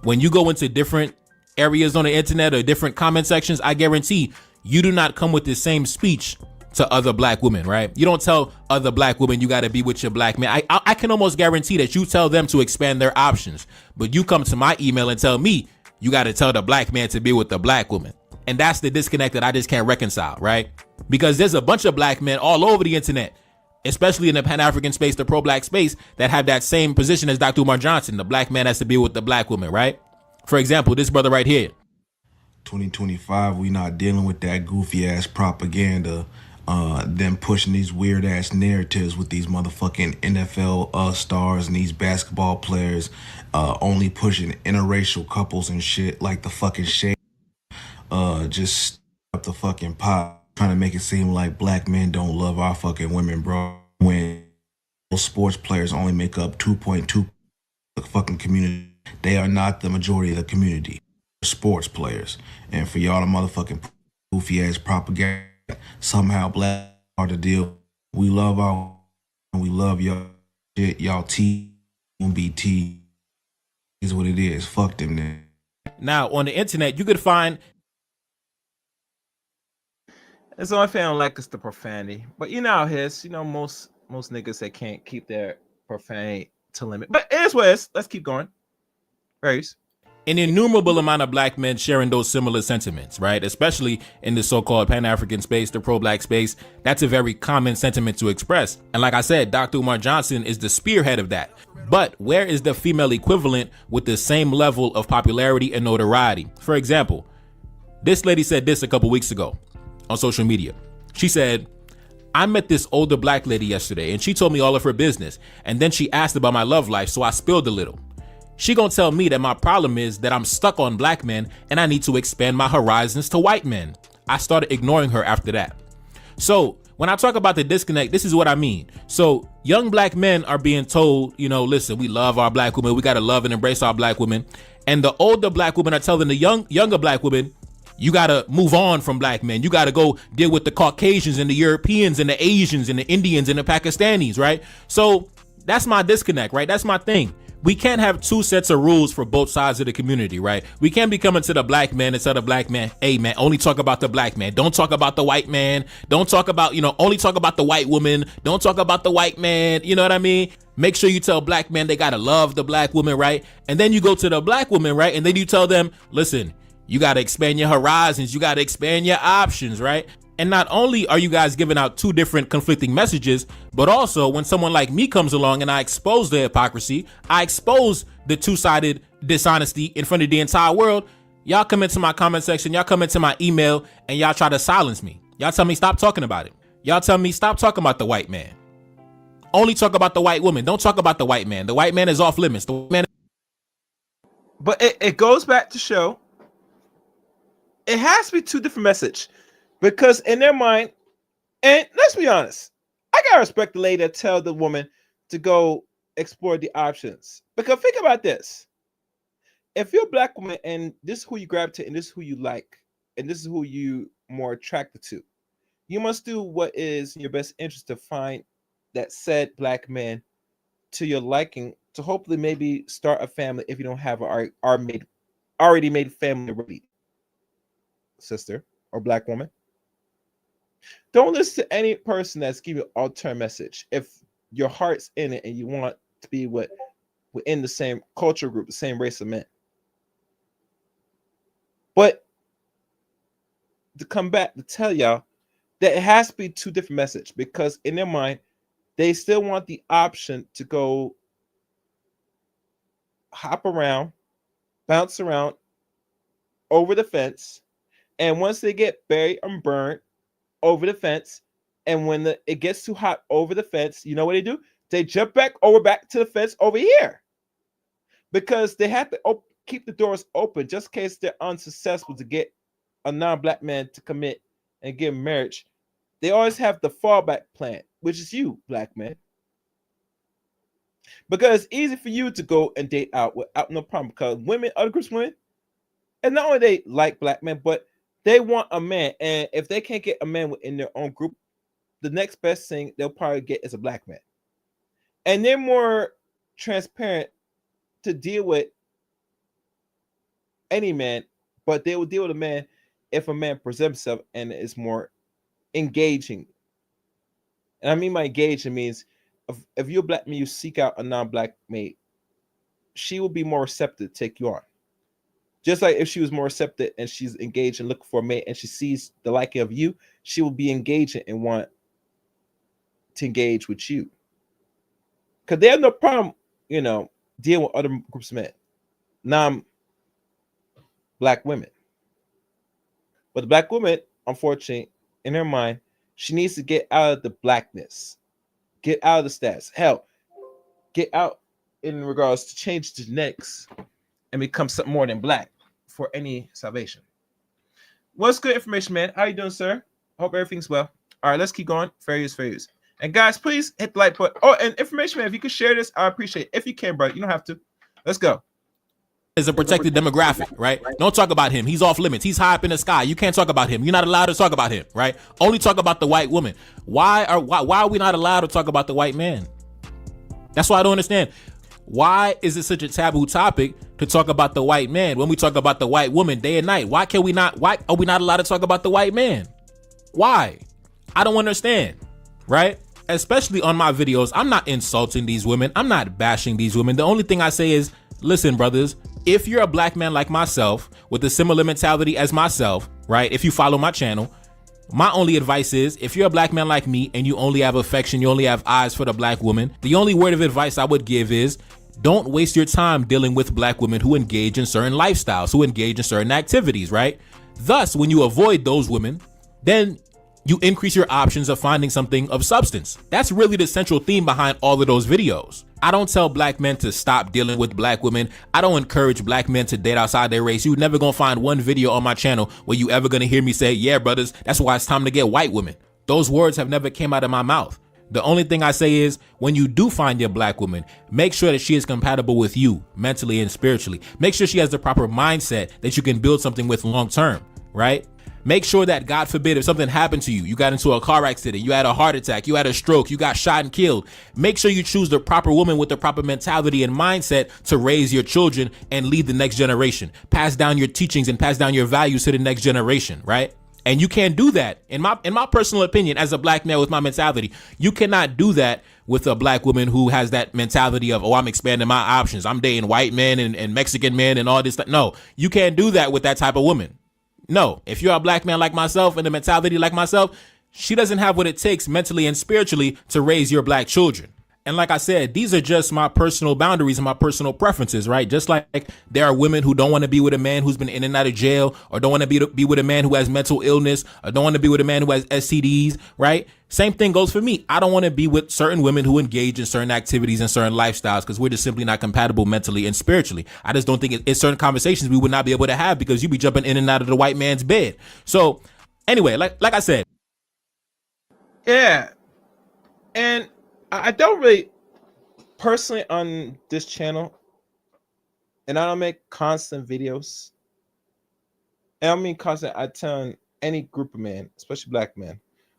when you go into different areas on the internet or different comment sections, I guarantee you do not come with the same speech to other black women, right? You don't tell other black women you got to be with your black man. I can almost guarantee that you tell them to expand their options, but you come to my email and tell me you got to tell the black man to be with the black woman. And that's the disconnect that I just can't reconcile, right? Because there's a bunch of black men all over the internet, especially in the Pan-African space, the pro-black space, that have that same position as Dr. Umar Johnson. The black man has to be with the black woman, right? For example, this brother right here. 2025, we not dealing with that goofy ass propaganda, them pushing these weird ass narratives with these motherfucking NFL stars and these basketball players only pushing interracial couples and shit like the fucking shade. Just up the fucking pot, trying to make it seem like black men don't love our fucking women, bro. When sports players only make up 2.2% the fucking community, they are not the majority of the community. Sports players, and for y'all to motherfucking goofy ass propaganda, somehow black are the deal. We love our, we love y'all shit. Y'all T, BT is what it is. Fuck them then. Now on the internet, you could find. It's the only thing I don't like is the profanity. But how it is. Most niggas, they can't keep their profanity to limit. But it is what it is. Let's keep going. Race. An innumerable amount of black men sharing those similar sentiments, right? Especially in the so-called Pan-African space, the pro-black space. That's a very common sentiment to express. And like I said, Dr. Umar Johnson is the spearhead of that. But where is the female equivalent with the same level of popularity and notoriety? For example, this lady said this a couple weeks ago on social media. She said, I met this older black lady yesterday and she told me all of her business. And then she asked about my love life, so I spilled a little. She gonna tell me that my problem is that I'm stuck on black men and I need to expand my horizons to white men. I started ignoring her after that. So when I talk about the disconnect, this is what I mean. So young black men are being told, listen, we love our black women. We got to love and embrace our black women. And the older black women are telling the younger black women, you got to move on from black men. You got to go deal with the Caucasians and the Europeans and the Asians and the Indians and the Pakistanis, right? So that's my disconnect, right? That's my thing. We can't have two sets of rules for both sides of the community, right? We can't be coming to the black man and tell the black man, hey man, only talk about the black man. Don't talk about the white man. Don't talk about, only talk about the white woman. Don't talk about the white man. You know what I mean? Make sure you tell black men they gotta love the black woman, right? And then you go to the black woman, right? And then you tell them, listen, you gotta expand your horizons. You gotta expand your options, right? And not only are you guys giving out two different conflicting messages, but also when someone like me comes along and I expose the hypocrisy, I expose the two-sided dishonesty in front of the entire world, y'all come into my comment section, y'all come into my email, and y'all try to silence me. Y'all tell me stop talking about it. Y'all tell me stop talking about the white man. Only talk about the white woman. Don't talk about the white man. The white man is off limits. The white man. But it goes back to show it has to be two different messages. Because in their mind, and let's be honest, I gotta respect the lady that tell the woman to go explore the options. Because think about this. If you're a black woman and this is who you gravitate and this is who you like, and this is who you more attracted to, you must do what is in your best interest to find that said black man to your liking to hopefully maybe start a family if you don't have an already made family already, sister or black woman. Don't listen to any person that's giving you an alternate message. If your heart's in it and you want to be within the same culture group, the same race of men. But to come back to tell y'all that it has to be two different messages, because in their mind, they still want the option to go hop around, bounce around over the fence. And once they get buried and burned, over the fence, and when it gets too hot over the fence, you know what they do? They jump back to the fence over here, because they have to keep the doors open just in case they're unsuccessful to get a non-black man to commit and give marriage. They always have the fallback plan, which is you, black man, because it's easy for you to go and date out without no problem, because women, other groups of women, and not only they like black men, but they want a man, and if they can't get a man within their own group, the next best thing they'll probably get is a black man. And they're more transparent to deal with any man, but they will deal with a man if a man presents himself and is more engaging. And I mean by engaging means if you're a black man, you seek out a non-black mate, she will be more receptive to take you on. Just like if she was more receptive and she's engaged and looking for a mate and she sees the liking of you, she will be engaging and want to engage with you. Because they have no problem, dealing with other groups of men, non-black women. But the black woman, unfortunately, in her mind, she needs to get out of the blackness, get out of the stats. Hell, get out in regards to change the genetics and become something more than black for any salvation. What's good information, man? How you doing, sir? Hope everything's well. All right, let's keep going. Fair use, fair use. And guys, please hit the like button. Oh, and information, man, if you could share this, I appreciate it. If you can, bro, you don't have to. Let's go. Is a protected demographic, right? Don't talk about him. He's off limits. He's high up in the sky. You can't talk about him. You're not allowed to talk about him, right? Only talk about the white woman. Why are we not allowed to talk about the white man? That's why I don't understand. Why is it such a taboo topic to talk about the white man when we talk about the white woman day and night? Why are we not allowed to talk about the white man? Why? I don't understand, right? Especially on my videos, I'm not insulting these women. I'm not bashing these women. The only thing I say is, listen, brothers, if you're a black man like myself with a similar mentality as myself, right? If you follow my channel, my only advice is, if you're a black man like me and you only have affection, you only have eyes for the black woman, the only word of advice I would give is, don't waste your time dealing with black women who engage in certain lifestyles, who engage in certain activities, right? Thus, when you avoid those women, then you increase your options of finding something of substance. That's really the central theme behind all of those videos. I don't tell black men to stop dealing with black women. I don't encourage black men to date outside their race. You're never gonna find one video on my channel where you ever gonna hear me say, yeah, brothers, that's why it's time to get white women. Those words have never came out of my mouth. The only thing I say is, when you do find your black woman, make sure that she is compatible with you mentally and spiritually. Make sure she has the proper mindset that you can build something with long term, right? Make sure that, God forbid, if something happened to you, you got into a car accident, you had a heart attack, you had a stroke, you got shot and killed. Make sure you choose the proper woman with the proper mentality and mindset to raise your children and lead the next generation. Pass down your teachings and pass down your values to the next generation, right? And you can't do that, in my personal opinion, as a black male with my mentality. You cannot do that with a black woman who has that mentality of, oh, I'm expanding my options, I'm dating white men and Mexican men and all this stuff. No, you can't do that with that type of woman. No, if you're a black man like myself and a mentality like myself, she doesn't have what it takes mentally and spiritually to raise your black children. And like I said, these are just my personal boundaries and my personal preferences, right? Just like there are women who don't want to be with a man who's been in and out of jail, or don't want to be with a man who has mental illness, or don't want to be with a man who has STDs, right? Same thing goes for me. I don't want to be with certain women who engage in certain activities and certain lifestyles because we're just simply not compatible mentally and spiritually. I just don't think it's certain conversations we would not be able to have because you be jumping in and out of the white man's bed. So anyway, like I said. Yeah. And I don't really personally on this channel, and I don't make constant videos. And I mean constant, I tell any group of men, especially black men,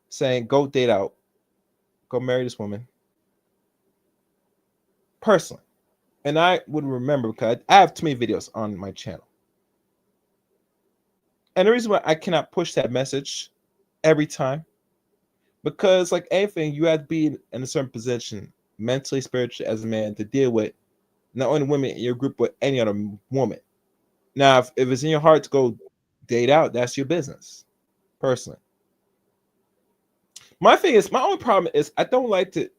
saying go date out, go marry this woman. Personally. And I would remember because I have too many videos on my channel. And the reason why I cannot push that message every time, because like anything, you have to be in a certain position, mentally, spiritually, as a man, to deal with not only women in your group, but any other woman. Now, if it's in your heart to go date out, that's your business, personally. My thing is, my only problem is I don't like the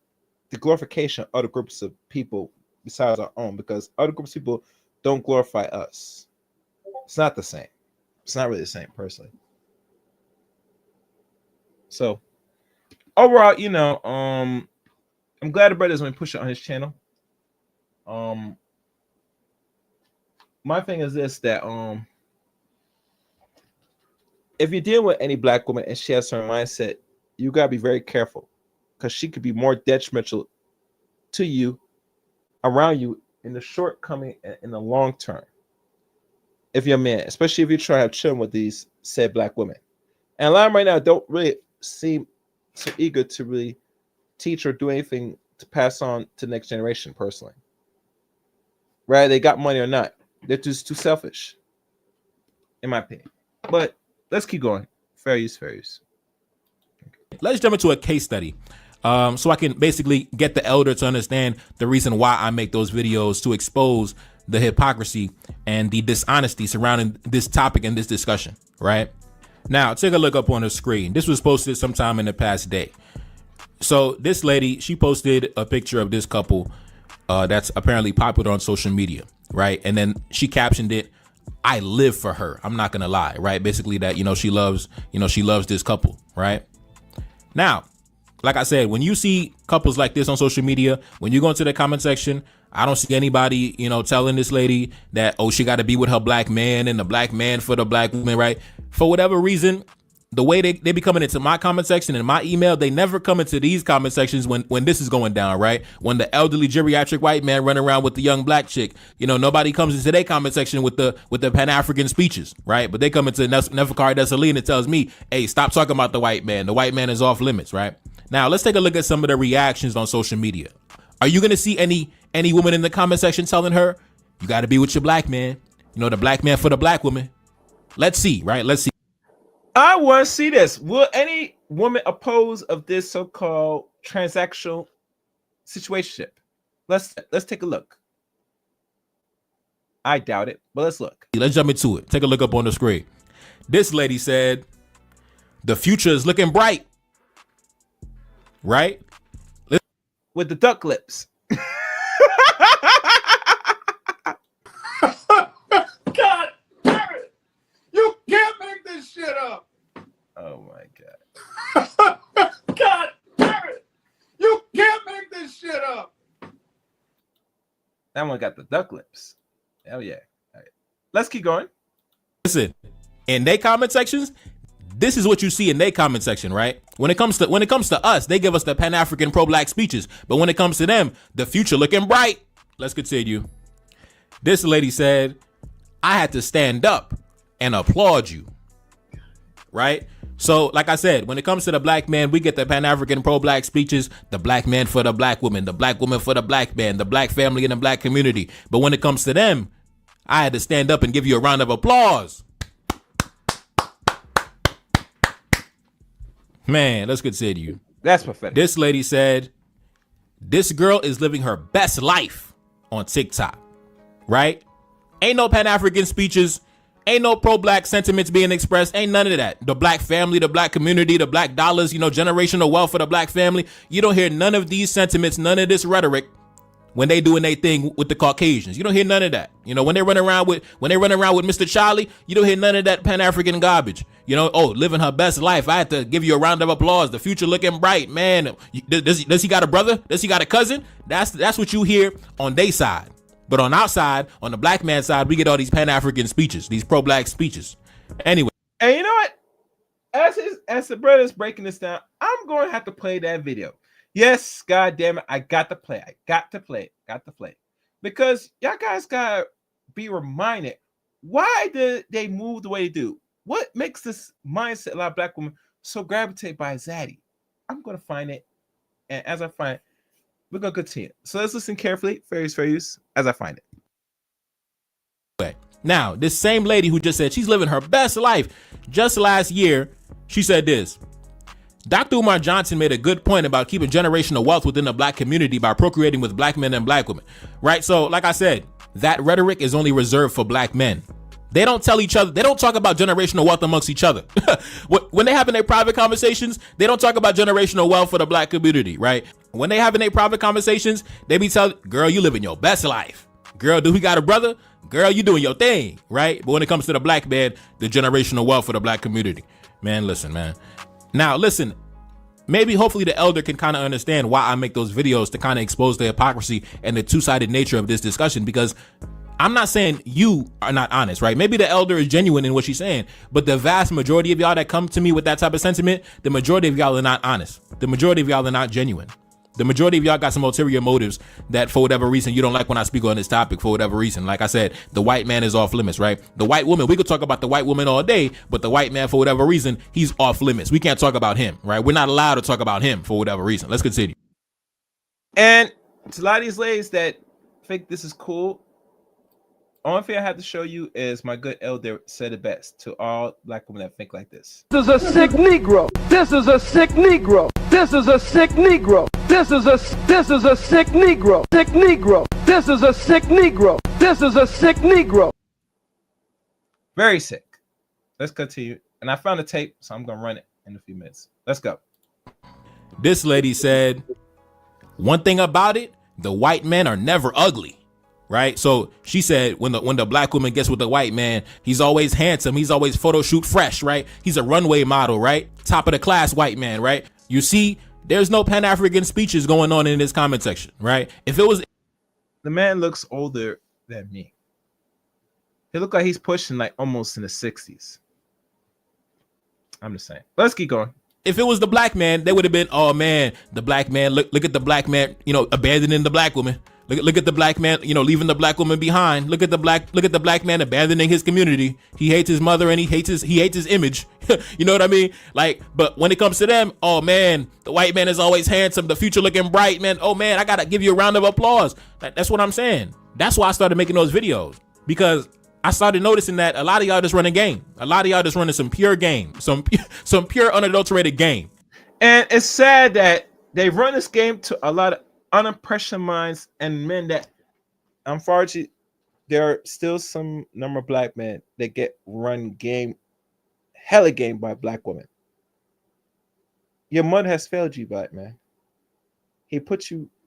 glorification of other groups of people besides our own, because other groups of people don't glorify us. It's not the same. It's not really the same, personally. So overall, you know, I'm glad the brother's going to push it on his channel. My thing is this, that if you're dealing with any black woman and she has her mindset, you gotta be very careful, because she could be more detrimental to you, around you, in the shortcoming and in the long term. If you're a man, especially if you're trying to have children with these said black women. And a lot of them right now don't really seem so eager to really teach or do anything to pass on to the next generation, personally. Right? They got money or not. They're just too selfish, in my opinion. But let's keep going. Fair use, fair use. Okay. Let's jump into a case study. So I can basically get the elder to understand the reason why I make those videos, to expose the hypocrisy and the dishonesty surrounding this topic and this discussion, right? Now, take a look up on the screen. This was posted sometime in the past day. So this lady, she posted a picture of this couple that's apparently popular on social media, right? And then she captioned it, "I live for her. I'm not gonna lie," right? Basically that, she loves this couple, right? Now, like I said, when you see couples like this on social media, when you go into the comment section, I don't see anybody, telling this lady that, oh, she got to be with her black man and the black man for the black woman, right? For whatever reason, the way they be coming into my comment section and my email, they never come into these comment sections when this is going down, right? When the elderly geriatric white man running around with the young black chick, nobody comes into their comment section with the Pan-African speeches, right? But they come into Neferkari Desali and it tells me, hey, stop talking about the white man. The white man is off limits, right? Now, let's take a look at some of the reactions on social media. Are you going to see any woman in the comment section telling her, you got to be with your black man, the black man for the black woman? Let's see, right? Let's see. I want to see this. Will any woman oppose of this so-called transactional situationship? Let's take a look. I doubt it, but let's look. Let's jump into it. Take a look up on the screen. This lady said, the future is looking bright. Right? With the duck lips. God damn it! You can't make this shit up! Oh my God. God damn it! You can't make this shit up! That one got the duck lips. Hell yeah. All right. Let's keep going. Listen, in their comment sections, this is what you see in their comment section, right? When it comes to us, they give us the Pan-African pro-black speeches. But when it comes to them, the future looking bright. Let's continue. This lady said, I had to stand up and applaud you. right? So, like I said, when it comes to the black man, we get the Pan-African pro-black speeches, the black man for the black woman for the black man, the black family and the black community. But when it comes to them, I had to stand up and give you a round of applause. Man, let's consider you. That's pathetic. This lady said, this girl is living her best life on TikTok, right? Ain't no Pan-African speeches. Ain't no pro-black sentiments being expressed. Ain't none of that. The black family, the black community, the black dollars, generational wealth for the black family. You don't hear none of these sentiments, none of this rhetoric when they doing their thing with the Caucasians. You don't hear none of that. When they run around with Mr. Charlie, you don't hear none of that Pan-African garbage. Living her best life. I had to give you a round of applause. The future looking bright, man. Does he got a brother? Does he got a cousin? That's what you hear on their side. But on our side, on the black man side, we get all these Pan-African speeches, these pro-black speeches. Anyway. And you know what? As the brother's breaking this down, I'm going to have to play that video. Yes, God damn it, I got to play. I got to play it. Because y'all guys got to be reminded, why did they move the way they do? What makes this mindset of a lot of black women so gravitated by Zaddy? I'm going to find it. And as I find it, we're going to continue. So let's listen carefully, fair use, as I find it. Now, this same lady who just said she's living her best life, just last year, she said this. Dr. Umar Johnson made a good point about keeping generational wealth within the black community by procreating with black men and black women, right? So, like I said, that rhetoric is only reserved for black men. They don't tell each other. They don't talk about generational wealth amongst each other. When they have in their private conversations, they don't talk about generational wealth for the black community, right? When they have in their private conversations, they be telling, girl, you living your best life. Girl, do we got a brother? Girl, you doing your thing, right? But when it comes to the black man, the generational wealth for the black community, man, listen, man. Now, listen, maybe hopefully the elder can kind of understand why I make those videos to kind of expose the hypocrisy and the two-sided nature of this discussion, because I'm not saying you are not honest, right? Maybe the elder is genuine in what she's saying, but the vast majority of y'all that come to me with that type of sentiment, the majority of y'all are not honest. The majority of y'all are not genuine. The majority of y'all got some ulterior motives that for whatever reason you don't like when I speak on this topic for whatever reason. Like I said, the white man is off limits, right? The white woman, we could talk about the white woman all day, but the white man for whatever reason, he's off limits. We can't talk about him, right? We're not allowed to talk about him for whatever reason. Let's continue. And to a lot of these ladies that think this is cool, only thing I have to show you is my good elder said it best to all black women that think like this. This is a sick Negro. This is a sick Negro. This is a sick Negro. This is a sick Negro. Sick Negro. This is a sick Negro. This is a sick Negro. Very sick. Let's continue. And I found a tape, so I'm gonna run it in a few minutes. Let's go. This lady said, one thing about it, the white men are never ugly. Right. So she said when the black woman gets with the white man, he's always handsome. He's always photo shoot fresh. Right. He's a runway model. Right. Top of the class white man. Right. You see, there's no Pan-African speeches going on in this comment section. Right. If it was. The man looks older than me. He look like he's pushing like almost in the 60s. I'm just saying. Let's keep going. If it was the black man, they would have been, oh man, the black man, look at the black man, abandoning the black woman. Look at the black man, leaving the black woman behind. Look at the black man abandoning his community. He hates his mother and he hates his image. You know what I mean? But when it comes to them, oh man, the white man is always handsome. The future looking bright, man. Oh man, I gotta give you a round of applause. That's what I'm saying. That's why I started making those videos, because I started noticing that a lot of y'all just running game. A lot of y'all just running some pure game, some pure unadulterated game. And it's sad that they run this game to a lot of unimpressioned minds and men that, unfortunately, there are still some number of black men that get run game, hella game by black women. Your mother has failed you, black man.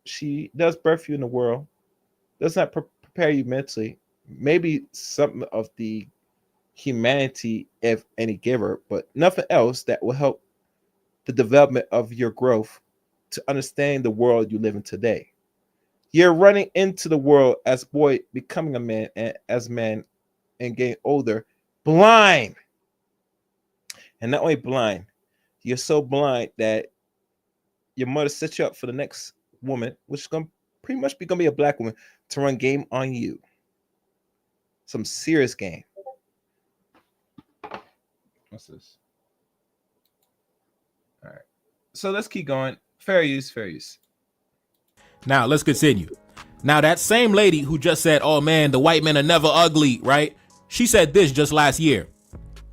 She does birth you in the world, does not prepare you mentally. Maybe something of the humanity, if any, giver, but nothing else that will help the development of your growth to understand the world you live in today. You're running into the world as boy, becoming a man, and as man and getting older, blind. And not only blind, you're so blind that your mother sets you up for the next woman, which is gonna pretty much be a black woman, to run game on you. Some serious game. What's this? So let's keep going. Fair use, fair use. Now let's continue. Now that same lady who just said, "Oh man, the white men are never ugly," right? She said this just last year.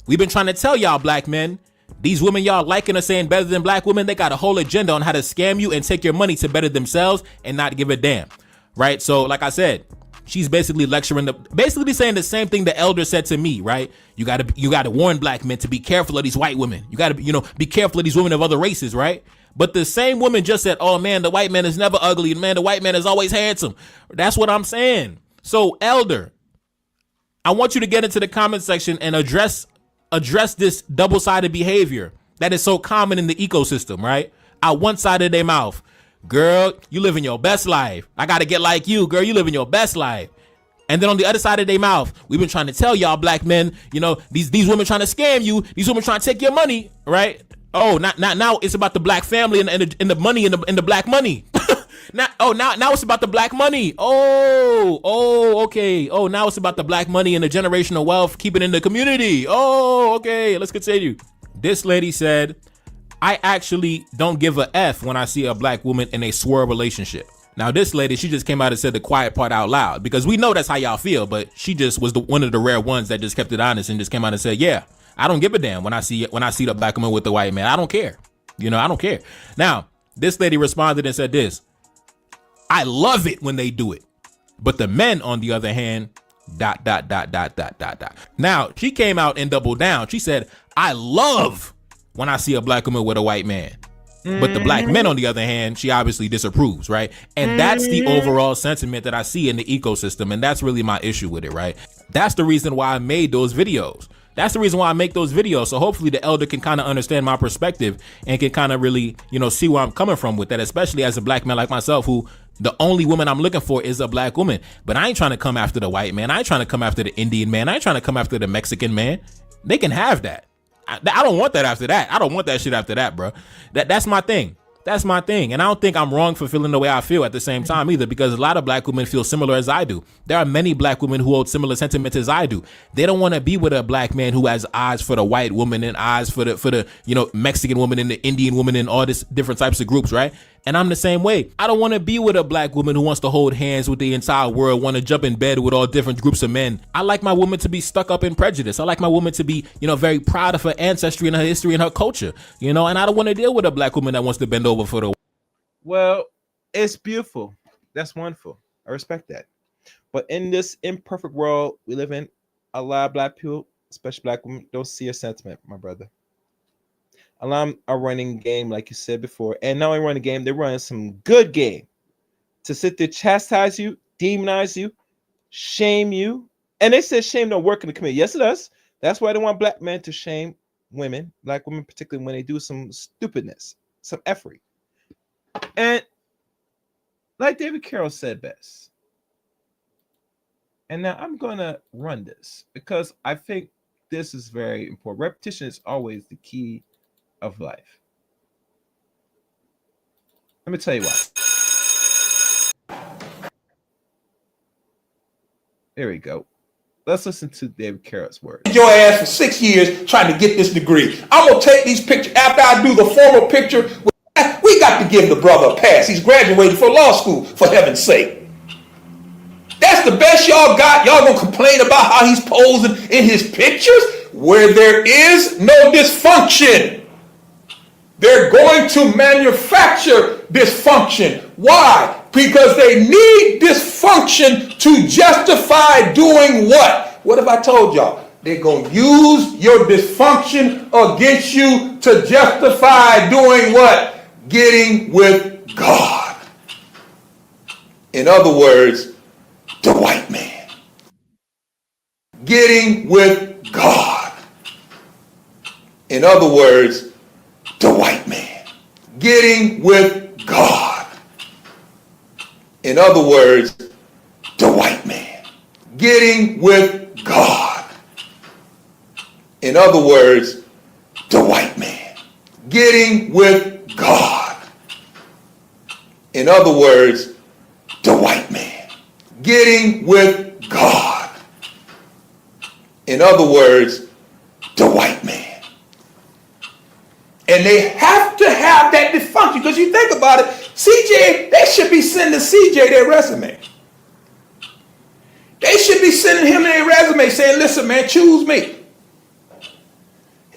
We've been trying to tell y'all black men, these women y'all liking or saying better than black women, they got a whole agenda on how to scam you and take your money to better themselves and not give a damn, right? So like I said, she's basically lecturing basically saying the same thing the elder said to me, right? You gotta warn black men to be careful of these white women. You gotta, be careful of these women of other races, right? But the same woman just said, "Oh man, the white man is never ugly, and man, the white man is always handsome." That's what I'm saying. So elder, I want you to get into the comment section and address this double-sided behavior that is so common in the ecosystem, right? Out one side of their mouth, "Girl, you living your best life. I gotta get like you, girl. You living your best life." And then on the other side of their mouth, we've been trying to tell y'all black men, these women trying to scam you. These women trying to take your money, right? Oh, not now. It's about the black family and the money and the black money. Now it's about the black money. Okay. Oh, now it's about the black money and the generational wealth, keeping in the community. Oh, okay. Let's continue. This lady said, "I actually don't give a F when I see a black woman in a swirl relationship." Now, this lady, she just came out and said the quiet part out loud because we know that's how y'all feel, but she just was one of the rare ones that just kept it honest and just came out and said, "Yeah, I don't give a damn when I see the black woman with the white man. I don't care. I don't care." Now, this lady responded and said this: "I love it when they do it. But the men, on the other hand, ... Now, she came out and doubled down. She said, "I love when I see a black woman with a white man. But the black men, on the other hand, she obviously disapproves," right? And that's the overall sentiment that I see in the ecosystem. And that's really my issue with it, right? That's the reason why I made those videos. That's the reason why I make those videos. So hopefully the elder can kind of understand my perspective and can kind of really, see where I'm coming from with that, especially as a black man like myself, who the only woman I'm looking for is a black woman. But I ain't trying to come after the white man. I ain't trying to come after the Indian man. I ain't trying to come after the Mexican man. They can have that. I don't want that after that. I don't want that shit after that, bro. That's my thing. That's my thing. And I don't think I'm wrong for feeling the way I feel at the same time either, because a lot of black women feel similar as I do. There are many black women who hold similar sentiments as I do. They don't want to be with a black man who has eyes for the white woman and eyes for the Mexican woman and the Indian woman and all this different types of groups, right? And I'm the same way. I don't want to be with a black woman who wants to hold hands with the entire world, want to jump in bed with all different groups of men. I like my woman to be stuck up in prejudice. I like my woman to be, very proud of her ancestry and her history and her culture, and I don't want to deal with a black woman that wants to bend over for the... Well, it's beautiful. That's wonderful. I respect that. But in this imperfect world we live in, a lot of black people, especially black women, don't see a sentiment, my brother. A lot are running game, like you said before, and not only running game, they're running some good game to sit there, chastise you, demonize you, shame you. And they said shame don't work in the community. Yes, it does. That's why they want black men to shame women, black women particularly, when they do some stupidness, some effery. And like David Carroll said best, and now I'm going to run this because I think this is very important. Repetition is always the key of life. Let me tell you why. There we go. Let's listen to David Carroll's words. Your ass for 6 years trying to get this degree. I'm going to take these pictures after I do the formal picture. We got to give the brother a pass. He's graduating from law school, for heaven's sake. That's the best y'all got. Y'all going to complain about how he's posing in his pictures where there is no dysfunction. They're going to manufacture dysfunction. Why? Because they need dysfunction to justify doing what? What have I told y'all? They're going to use your dysfunction against you to justify doing what? Getting with God. In other words, the white man. Getting with God. In other words, the white man. Getting with God. In other words, the white man. Getting with God. In other words, the white man. Getting with God. In other words, the white man. Getting with God. In other words, the white man. And they have to have that dysfunction, because you think about it, CJ, they should be sending CJ their resume. They should be sending him their resume saying, listen, man, choose me.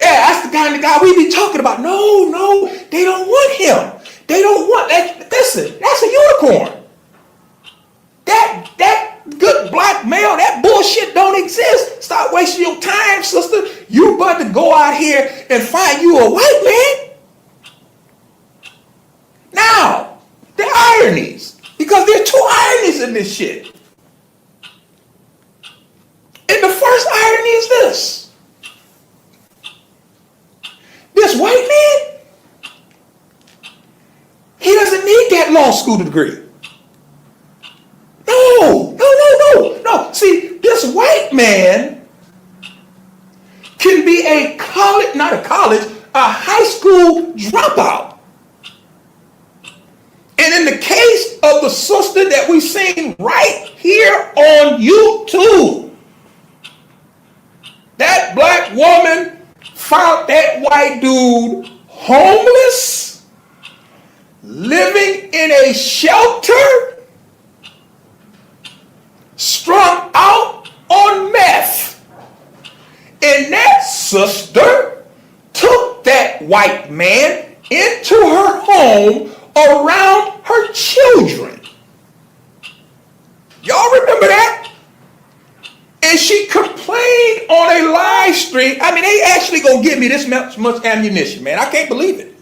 Yeah, that's the kind of guy we be talking about. No, they don't want him. They don't want that. Listen, that's a unicorn. That good black male, that bullshit don't exist. Stop wasting your time, sister. You about to go out here and find you a white man. Now, the ironies, because there are two ironies in this shit. And the first irony is this. This white man, he doesn't need that law school degree. No. See, this white man can be a high school dropout. And in the case of the sister that we seen right here on YouTube, that black woman found that white dude homeless, living in a shelter, strung out on meth. And that sister took that white man into her home around her children. Y'all remember that? And she complained on a live stream. I mean, they actually gonna give me this much ammunition, man. I can't believe it.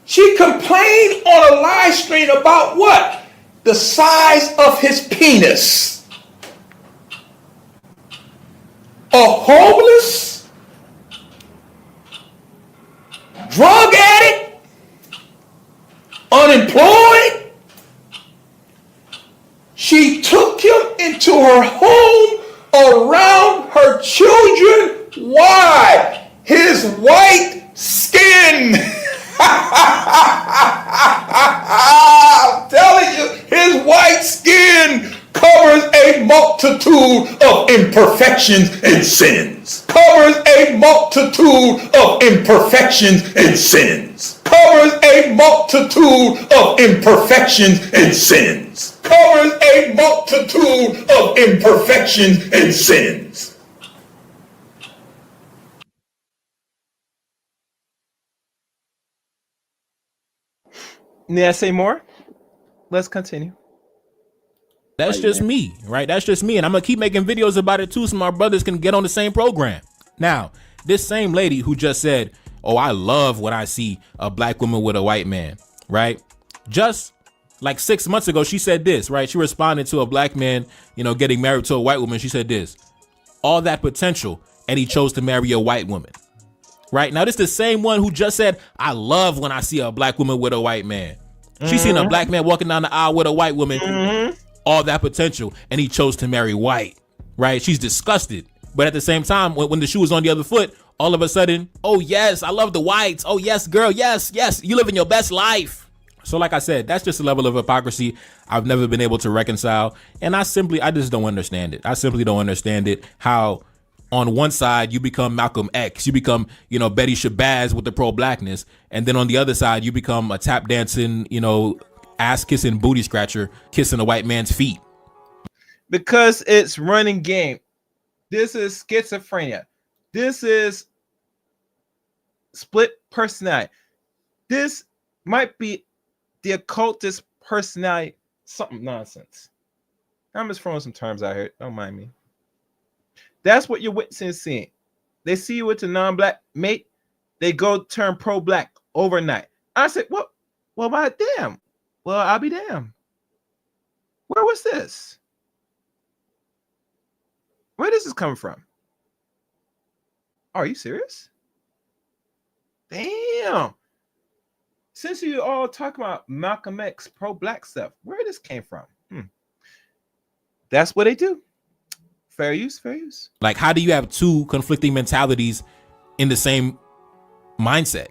She complained on a live stream about what? The size of his penis. A homeless, drug addict, unemployed. She took him into her home around her children. Why? His white skin. I'm telling you, his white skin covers a multitude of imperfections and sins. Covers a multitude of imperfections and sins. Covers a multitude of imperfections and sins. Covers a multitude of imperfections and sins. May I say more? Let's continue. That's just me, right? That's just me. And I'm going to keep making videos about it too so my brothers can get on the same program. Now, this same lady who just said, oh, I love when I see a black woman with a white man, right? Just like 6 months ago, she said this, right? She responded to a black man, getting married to a white woman. She said this, all that potential, and he chose to marry a white woman. Right now, this is the same one who just said, I love when I see a black woman with a white man. She seen a black man walking down the aisle with a white woman, all that potential, and he chose to marry white, right? She's disgusted. But at the same time, when the shoe was on the other foot, all of a sudden, oh yes, I love the whites. Oh yes, girl, yes, you living your best life. So like I said, that's just a level of hypocrisy I've never been able to reconcile. And I just don't understand it. I simply don't understand it, how on one side, you become Malcolm X, you become, Betty Shabazz with the pro-blackness. And then on the other side, you become a tap dancing, ass kissing booty scratcher, kissing a white man's feet. Because it's running game. This is schizophrenia. This is split personality. This might be the occultist personality, something nonsense. I'm just throwing some terms out here. Don't mind me. That's what your witnessing is seeing. They see you with a non-black mate, they go turn pro-black overnight. I said, well, my damn. Well, I'll be damned. Where was this? Where this is coming from? Are you serious? Damn. Since you all talking about Malcolm X pro-black stuff, where this came from? That's what they do. Fair use. Like, how do you have two conflicting mentalities in the same mindset?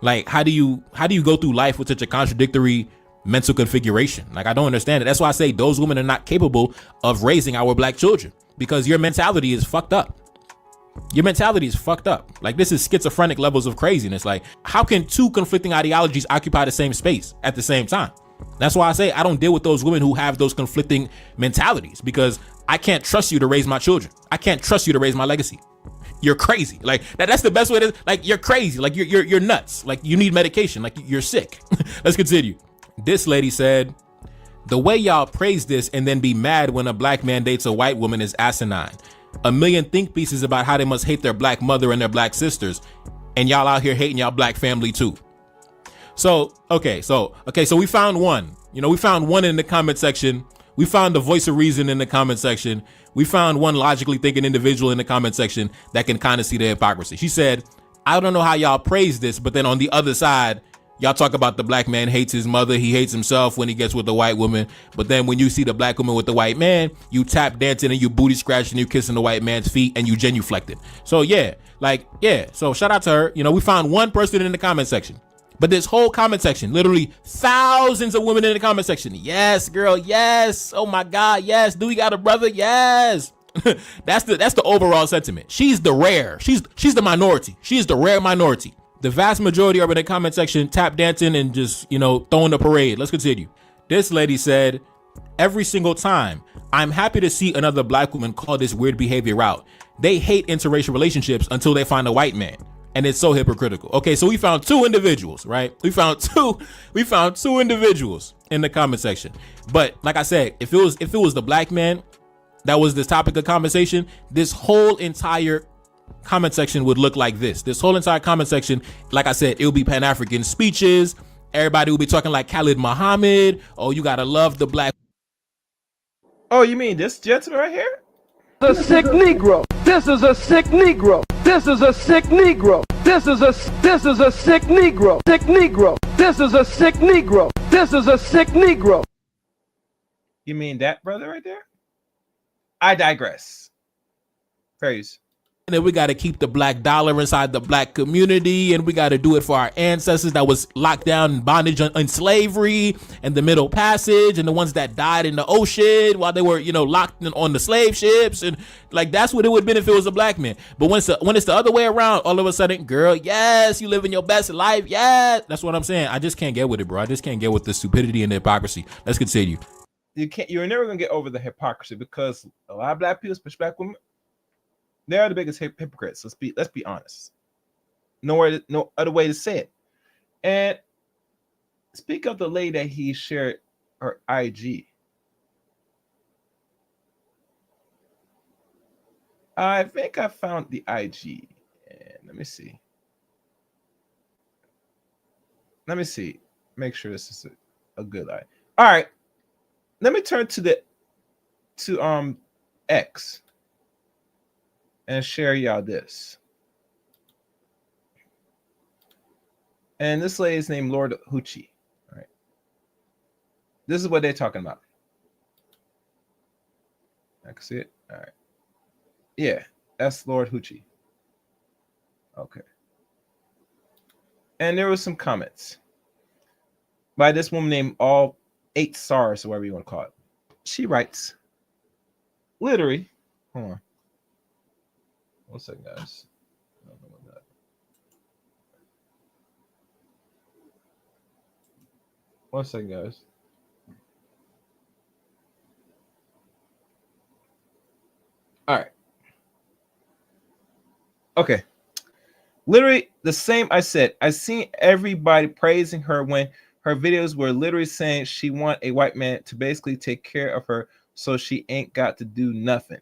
Like, how do you go through life with such a contradictory mental configuration? Like, I don't understand it. That's why I say those women are not capable of raising our black children, because your mentality is fucked up. Your mentality is fucked up. Like, this is schizophrenic levels of craziness. Like, how can two conflicting ideologies occupy the same space at the same time? That's why I say I don't deal with those women who have those conflicting mentalities, because I can't trust you to raise my children. I can't trust you to raise my legacy. You're crazy. Like, that's the best way to, like, you're crazy. Like, you're nuts. Like, you need medication. Like, you're sick. Let's continue. This lady said, the way y'all praise this and then be mad when a black man dates a white woman is asinine. A million think pieces about how they must hate their black mother and their black sisters, and y'all out here hating y'all black family too. So we found one. We found one in the comment section. We found the voice of reason in the comment section. We found one logically thinking individual in the comment section that can kind of see the hypocrisy. She said, I don't know how y'all praise this, but then on the other side, y'all talk about the black man hates his mother. He hates himself when he gets with the white woman. But then when you see the black woman with the white man, you tap dancing and you booty scratching, you kissing the white man's feet and you genuflecting. So yeah. So shout out to her. We found one person in the comment section. But this whole comment section, literally thousands of women in the comment section. Yes, girl. Yes. Oh my God. Yes. Do we got a brother? Yes. That's the overall sentiment. She's the rare. She's the minority. She is the rare minority. The vast majority are in the comment section tap dancing and just, throwing the parade. Let's continue. This lady said, every single time, I'm happy to see another black woman call this weird behavior out. They hate interracial relationships until they find a white man. And it's so hypocritical. Okay, so we found two individuals, right? We found two individuals in the comment section. But like I said, if it was the black man that was this topic of conversation, this whole entire comment section would look like this. This whole entire comment section, like I said, it would be Pan-African speeches. Everybody would be talking like Khalid Muhammad. Oh, you gotta love the black. Oh, you mean this gentleman right here? A sick Negro. This is a sick Negro. This is a sick Negro. This is a sick Negro. Sick Negro. This is a sick Negro. This is a sick Negro. You mean that brother right there? I digress. Praise. And then we got to keep the black dollar inside the black community, and we got to do it for our ancestors that was locked down in bondage in slavery and the Middle Passage, and the ones that died in the ocean while they were, locked on the slave ships. And like, that's what it would have been if it was a black man. But when it's the other way around, all of a sudden, girl, yes, you living your best life. Yes. That's what I'm saying. I just can't get with it, bro. I just can't get with the stupidity and the hypocrisy. Let's continue. You're never going to get over the hypocrisy, because a lot of black people, especially black women, they are the biggest hypocrites. Let's be honest. No other way to say it. And speak of the lady that he shared her IG. I think I found the IG. And let me see. Make sure this is a good eye. All right. Let me turn to X and share y'all this. And this lady's named Lord Hoochie. All right. This is what they're talking about. I can see it. All right. Yeah, that's Lord Hoochie. Okay. And there was some comments by this woman named All 8 Stars, or whatever you want to call it. She writes, literally, hold on. 1 second, guys. I don't know about that. One second, guys. All right. Okay. Literally the same I said. I seen everybody praising her when her videos were literally saying she want a white man to basically take care of her so she ain't got to do nothing.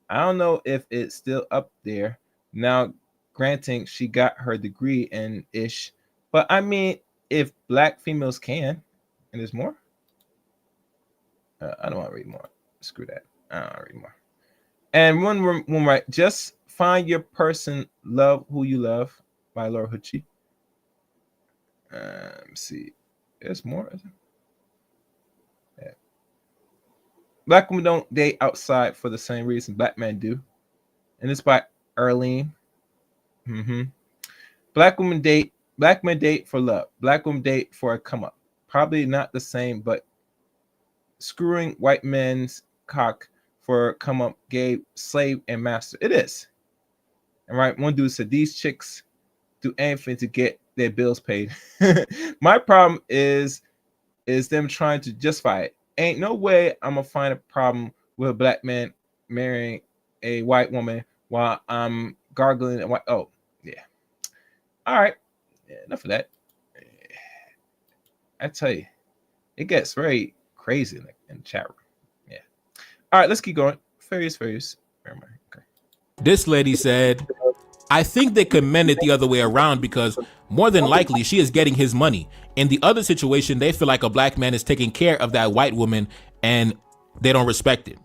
I don't know if it's still up there now, granting she got her degree and ish, but I mean, if black females can, and there's more. I don't want to read more. Screw that. I don't want to read more. And one right, just find your person, love who you love by Laura Hoochie. Let's see. There's more. Yeah. Black women don't date outside for the same reason black men do. And it's by Erlene. Black men date for love. Black women date for a come up. Probably not the same, but screwing white men's cock for come up, gay, slave, and master. It is. And right, one dude said these chicks do anything to get their bills paid. My problem is them trying to justify it. Ain't no way I'm gonna find a problem with a black man marrying a white woman while I'm gargling and white. Oh, yeah. All right. Yeah, enough of that. I tell you, it gets very crazy in the chat room. Yeah. All right, let's keep going. Furious. Never mind. Okay. This lady said, I think they could mend it the other way around because more than likely she is getting his money. In the other situation, they feel like a black man is taking care of that white woman and they don't respect it.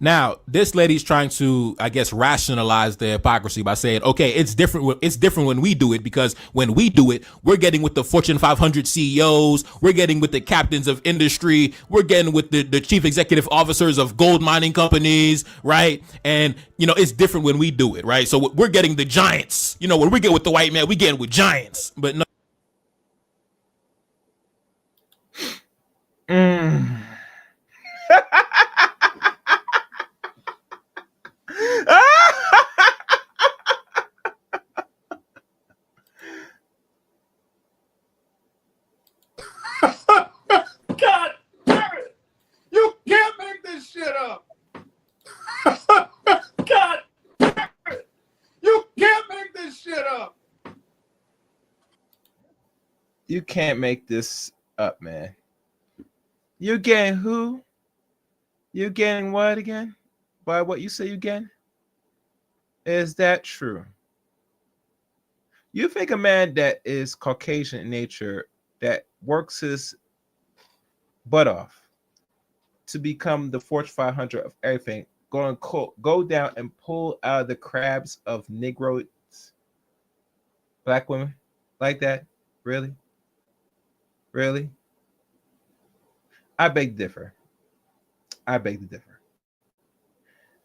Now, this lady's trying to, I guess, rationalize the hypocrisy by saying, okay, it's different. It's different when we do it because when we do it, we're getting with the Fortune 500 CEOs. We're getting with the captains of industry. We're getting with the chief executive officers of gold mining companies, right? And, you know, it's different when we do it, right? So we're getting the giants. You know, when we get with the white man, we getting with giants. But no. God damn it! You can't make this shit up! God damn it! You can't make this shit up! You can't make this up, man. You're getting who? You're getting what again? By what you say you getting? Is that true? You think a man that is Caucasian in nature, that works his butt off to become the Fortune 500 of everything, go down and pull out the crabs of Negroes, black women like that? Really? Really? I beg to differ.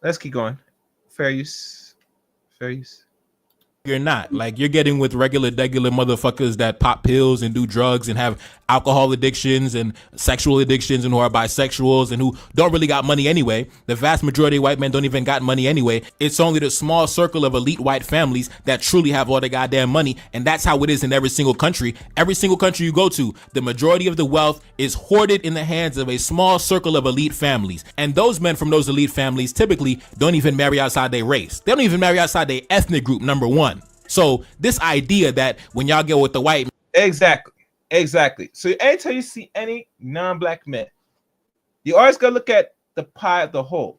Let's keep going. Fair use. You're not. Like, you're getting with regular motherfuckers that pop pills and do drugs and have alcohol addictions and sexual addictions and who are bisexuals and who don't really got money anyway. The vast majority of white men don't even got money anyway. It's only the small circle of elite white families that truly have all the goddamn money. And that's how it is in every single country. Every single country you go to, the majority of the wealth is hoarded in the hands of a small circle of elite families. And those men from those elite families typically don't even marry outside their race. They don't even marry outside their ethnic group, number one. So this idea that when y'all get with the white, exactly. So anytime you see any non-black men, you always gotta look at the pie of the whole.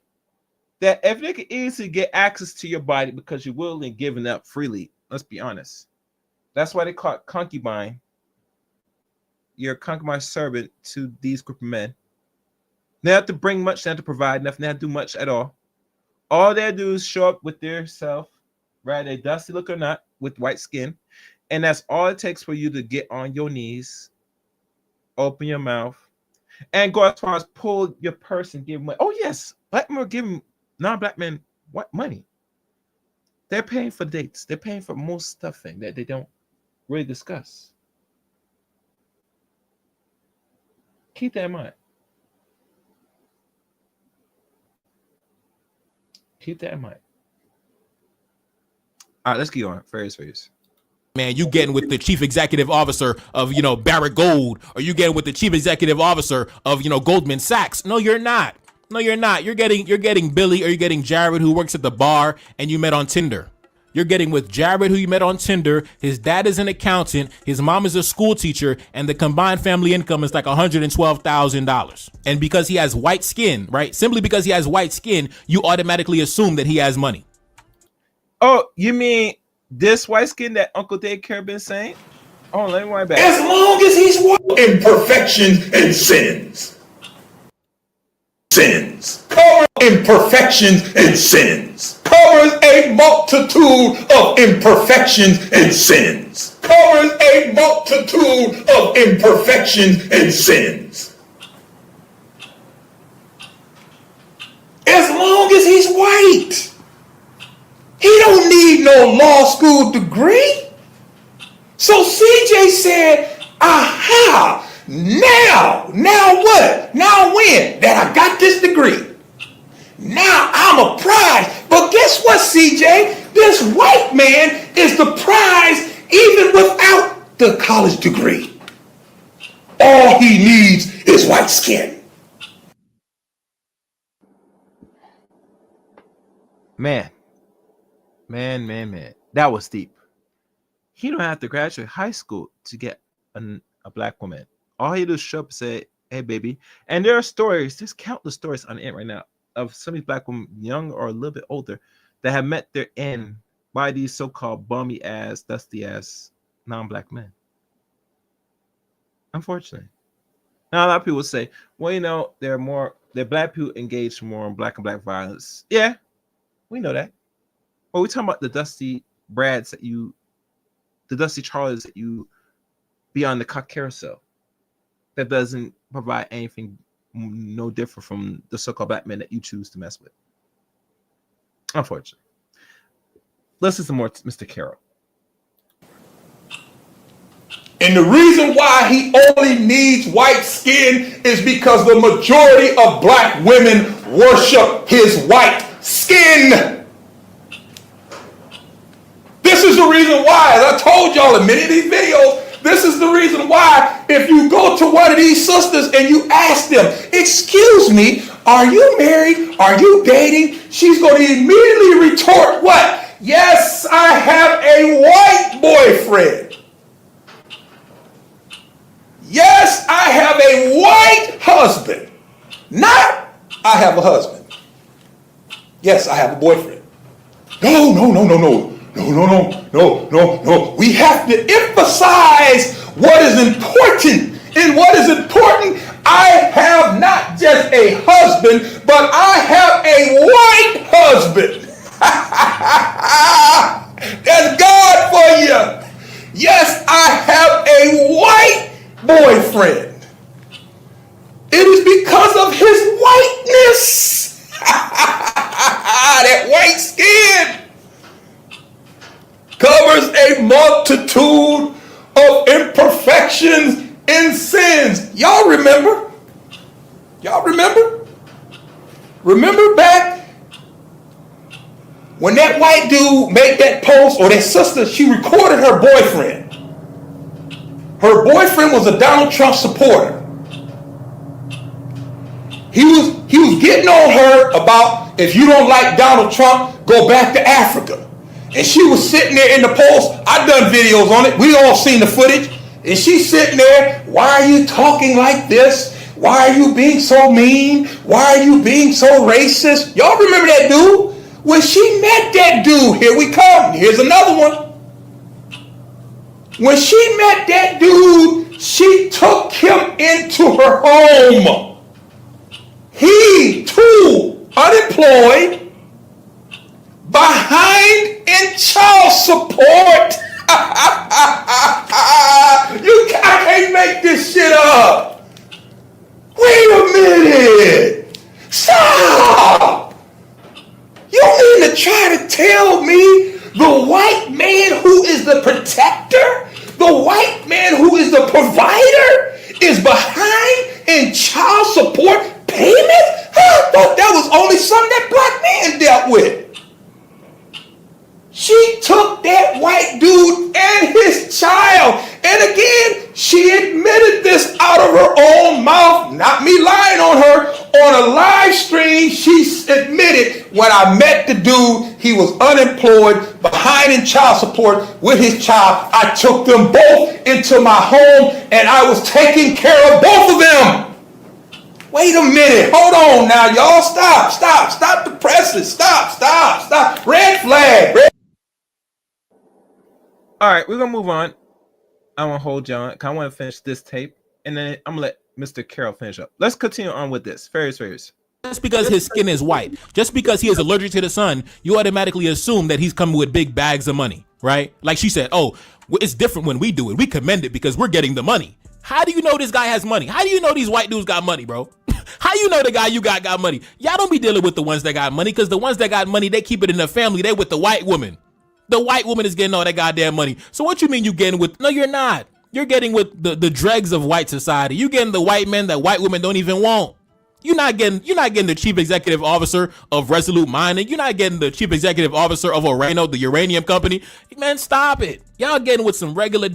That if they can easily get access to your body because you're willing and giving up freely, let's be honest. That's why they call it concubine. You're a concubine servant to these group of men. They don't have to bring much, they don't have to provide nothing, they don't have to do much at all. All they do is show up with their self, right? They dusty look or not, with white skin. And that's all it takes for you to get on your knees, open your mouth, and go as far as pull your purse and give money. Oh, yes, black men are giving non-black men what money? They're paying for dates. They're paying for most stuff that they don't really discuss. Keep that in mind. Keep that in mind. All right, let's keep on. Furious. man, you getting with the chief executive officer of, you know, Barrick Gold, or you getting with the chief executive officer of, you know, Goldman Sachs. No, you're not. No, you're not. You're getting Billy, or you're getting Jared, who works at the bar and you met on Tinder. You're getting with Jared, who you met on Tinder. His dad is an accountant. His mom is a school teacher, and the combined family income is like $112,000. And because he has white skin, right? Simply because he has white skin, you automatically assume that he has money. Oh, you mean this white skin that Uncle Daycare been saying? Oh, let me wind back. As long as he's imperfections and sins. Covers imperfections and sins. Covers a multitude of imperfections and sins. Covers a multitude of imperfections and sins. As long as he's white. He don't need no law school degree. So CJ said, aha, now what? Now when? That I got this degree. Now I'm a prize. But guess what, CJ? This white man is the prize even without the college degree. All he needs is white skin. Man. That was deep. He don't have to graduate high school to get a black woman. All he do is show up and say, hey, baby. And there are stories, there's countless stories on the internet right now of some of these black women, young or a little bit older, that have met their end by these so-called bummy ass, dusty ass, non-black men. Unfortunately. Now a lot of people say, well, you know, they're black people engaged more in black and black violence. Yeah, we know that. But we're talking about the dusty Brads the dusty Charlies that you be on the cock carousel. That doesn't provide anything no different from the so-called black men that you choose to mess with. Unfortunately. Let's listen more to Mr. Carroll. And the reason why he only needs white skin is because the majority of black women worship his white skin. This is the reason why, as I told y'all in many of these videos, this is the reason why if you go to one of these sisters and you ask them, excuse me, are you married? Are you dating? She's going to immediately retort what? Yes, I have a white boyfriend. Yes, I have a white husband. Not, I have a husband. Yes, I have a boyfriend. No. We have to emphasize what is important. And what is important, I have not just a husband, but I have a white husband. That's God for you. Yes, I have a white boyfriend. It is because of his whiteness. That white skin covers a multitude of imperfections and sins. Y'all remember? Remember back when that white dude made that post, or that sister, she recorded her boyfriend. Her boyfriend was a Donald Trump supporter. He was getting on her about, if you don't like Donald Trump, go back to Africa. And she was sitting there in the post. I've done videos on it. We all seen the footage. And she's sitting there. Why are you talking like this? Why are you being so mean? Why are you being so racist? Y'all remember that dude? When she met that dude, here we come. Here's another one. When she met that dude, she took him into her home. He, too, unemployed, behind in child support. I can't make this shit up. Wait a minute. Stop. You mean to try to tell me the white man who is the protector, the white man who is the provider, is behind in child support payments? I thought that was only something that black men dealt with. She took that white dude and his child. And again, she admitted this out of her own mouth, not me lying on her. On a live stream, she admitted, when I met the dude, he was unemployed, behind in child support with his child. I took them both into my home and I was taking care of both of them. Wait a minute. Hold on now, y'all. Stop the presses. Stop. Red flag. All right, we're going to move on. I want to hold John. I want to finish this tape, and then I'm going to let Mr. Carroll finish up. Let's continue on with this. Farious. Just because his skin is white, just because he is allergic to the sun, you automatically assume that he's coming with big bags of money, right? Like she said, oh, it's different when we do it. We commend it because we're getting the money. How do you know this guy has money? How do you know these white dudes got money, bro? How you know the guy you got money? Y'all don't be dealing with the ones that got money, because the ones that got money, they keep it in their family. They with the white woman. The white woman is getting all that goddamn money. So what you mean you getting with? No, you're not. You're getting with the dregs of white society. You getting the white men that white women don't even want. You're not getting the chief executive officer of Resolute Mining. You're not getting the chief executive officer of Orano, the uranium company. Man, stop it. Y'all getting with some regular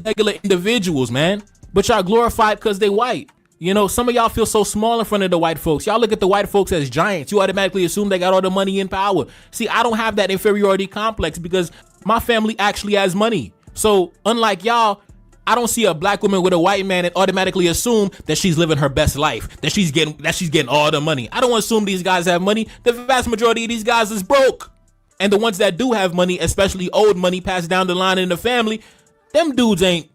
individuals, man. But y'all glorified because they white. You know, some of y'all feel so small in front of the white folks. Y'all look at the white folks as giants. You automatically assume they got all the money and power. See, I don't have that inferiority complex because my family actually has money. So unlike y'all, I don't see a black woman with a white man and automatically assume that she's living her best life, that she's getting all the money. I don't assume these guys have money. The vast majority of these guys is broke. And the ones that do have money, especially old money passed down the line in the family, them dudes ain't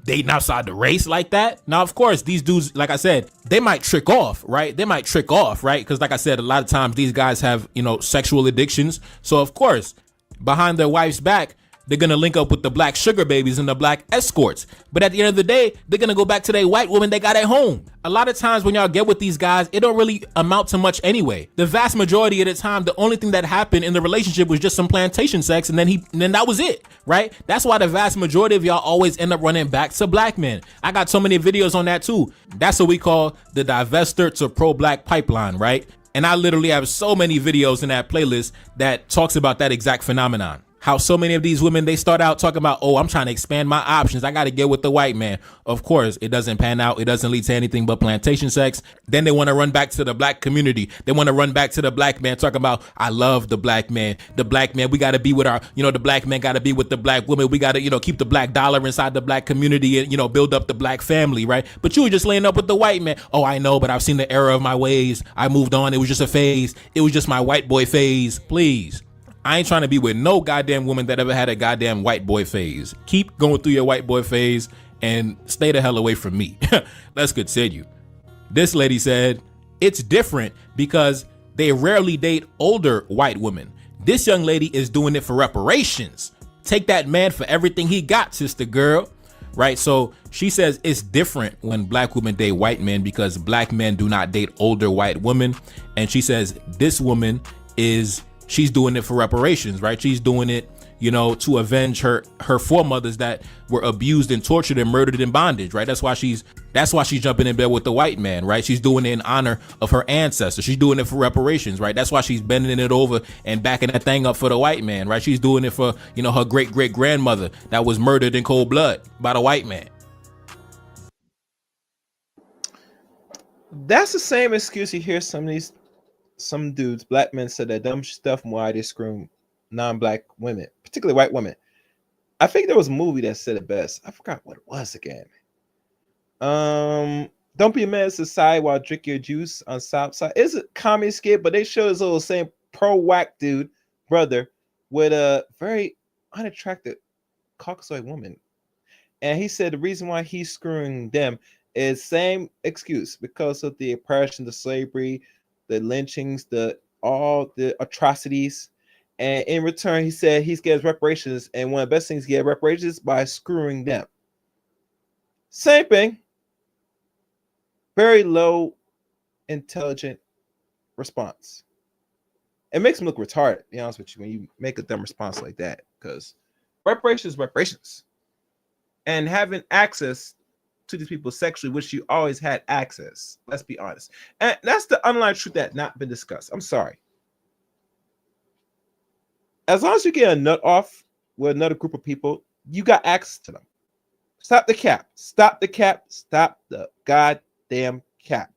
dating outside the race like that. Now, of course, these dudes, like I said, they might trick off, right? Because like I said, a lot of times these guys have, sexual addictions. So of course, behind their wife's back, they're going to link up with the black sugar babies and the black escorts. But at the end of the day, they're going to go back to their white woman they got at home. A lot of times when y'all get with these guys, it don't really amount to much anyway. The vast majority of the time, the only thing that happened in the relationship was just some plantation sex. And then that was it, right? That's why the vast majority of y'all always end up running back to black men. I got so many videos on that too. That's what we call the Divestor to pro-black pipeline, right? And I literally have so many videos in that playlist that talks about that exact phenomenon. How so many of these women, they start out talking about, oh, I'm trying to expand my options. I got to get with the white man. Of course, it doesn't pan out. It doesn't lead to anything but plantation sex. Then they want to run back to the black community. They want to run back to the black man talking about, I love the black man. The black man, we got to be with our, the black man got to be with the black woman. We got to, keep the black dollar inside the black community and, build up the black family, right? But you were just laying up with the white man. Oh, I know, but I've seen the error of my ways. I moved on. It was just a phase. It was just my white boy phase. Please. I ain't trying to be with no goddamn woman that ever had a goddamn white boy phase. Keep going through your white boy phase and stay the hell away from me. Let's continue. This lady said, it's different because they rarely date older white women. This young lady is doing it for reparations. Take that man for everything he got, sister girl. Right? So she says it's different when black women date white men because black men do not date older white women. And she says this woman she's doing it for reparations, right? She's doing it, to avenge her foremothers that were abused and tortured and murdered in bondage, right? That's why she's jumping in bed with the white man, right? She's doing it in honor of her ancestors. She's doing it for reparations, right? That's why she's bending it over and backing that thing up for the white man, right? She's doing it for, her great grandmother that was murdered in cold blood by the white man. That's the same excuse you hear some dudes, black men, say that dumb stuff why they screw non-black women, particularly white women. I think there was a movie that said it best. I forgot what it was again. Don't be a man to society while drink your juice on South Side. It's a comedy skit, but they show this little same pro-whack dude brother with a very unattractive Caucasoid woman. And he said the reason why he's screwing them is same excuse because of the oppression, the slavery, the lynchings, all the atrocities, and in return, he said he gets reparations, and one of the best things he get reparations by screwing them. Same thing. Very low intelligent response. It makes him look retarded, to be honest with you, when you make a dumb response like that, because reparations, and having access to these people sexually, which you always had access. Let's be honest. And that's the underlying truth that not been discussed. I'm sorry. As long as you get a nut off with another group of people, you got access to them. Stop the cap. Stop the cap. Stop the goddamn cap.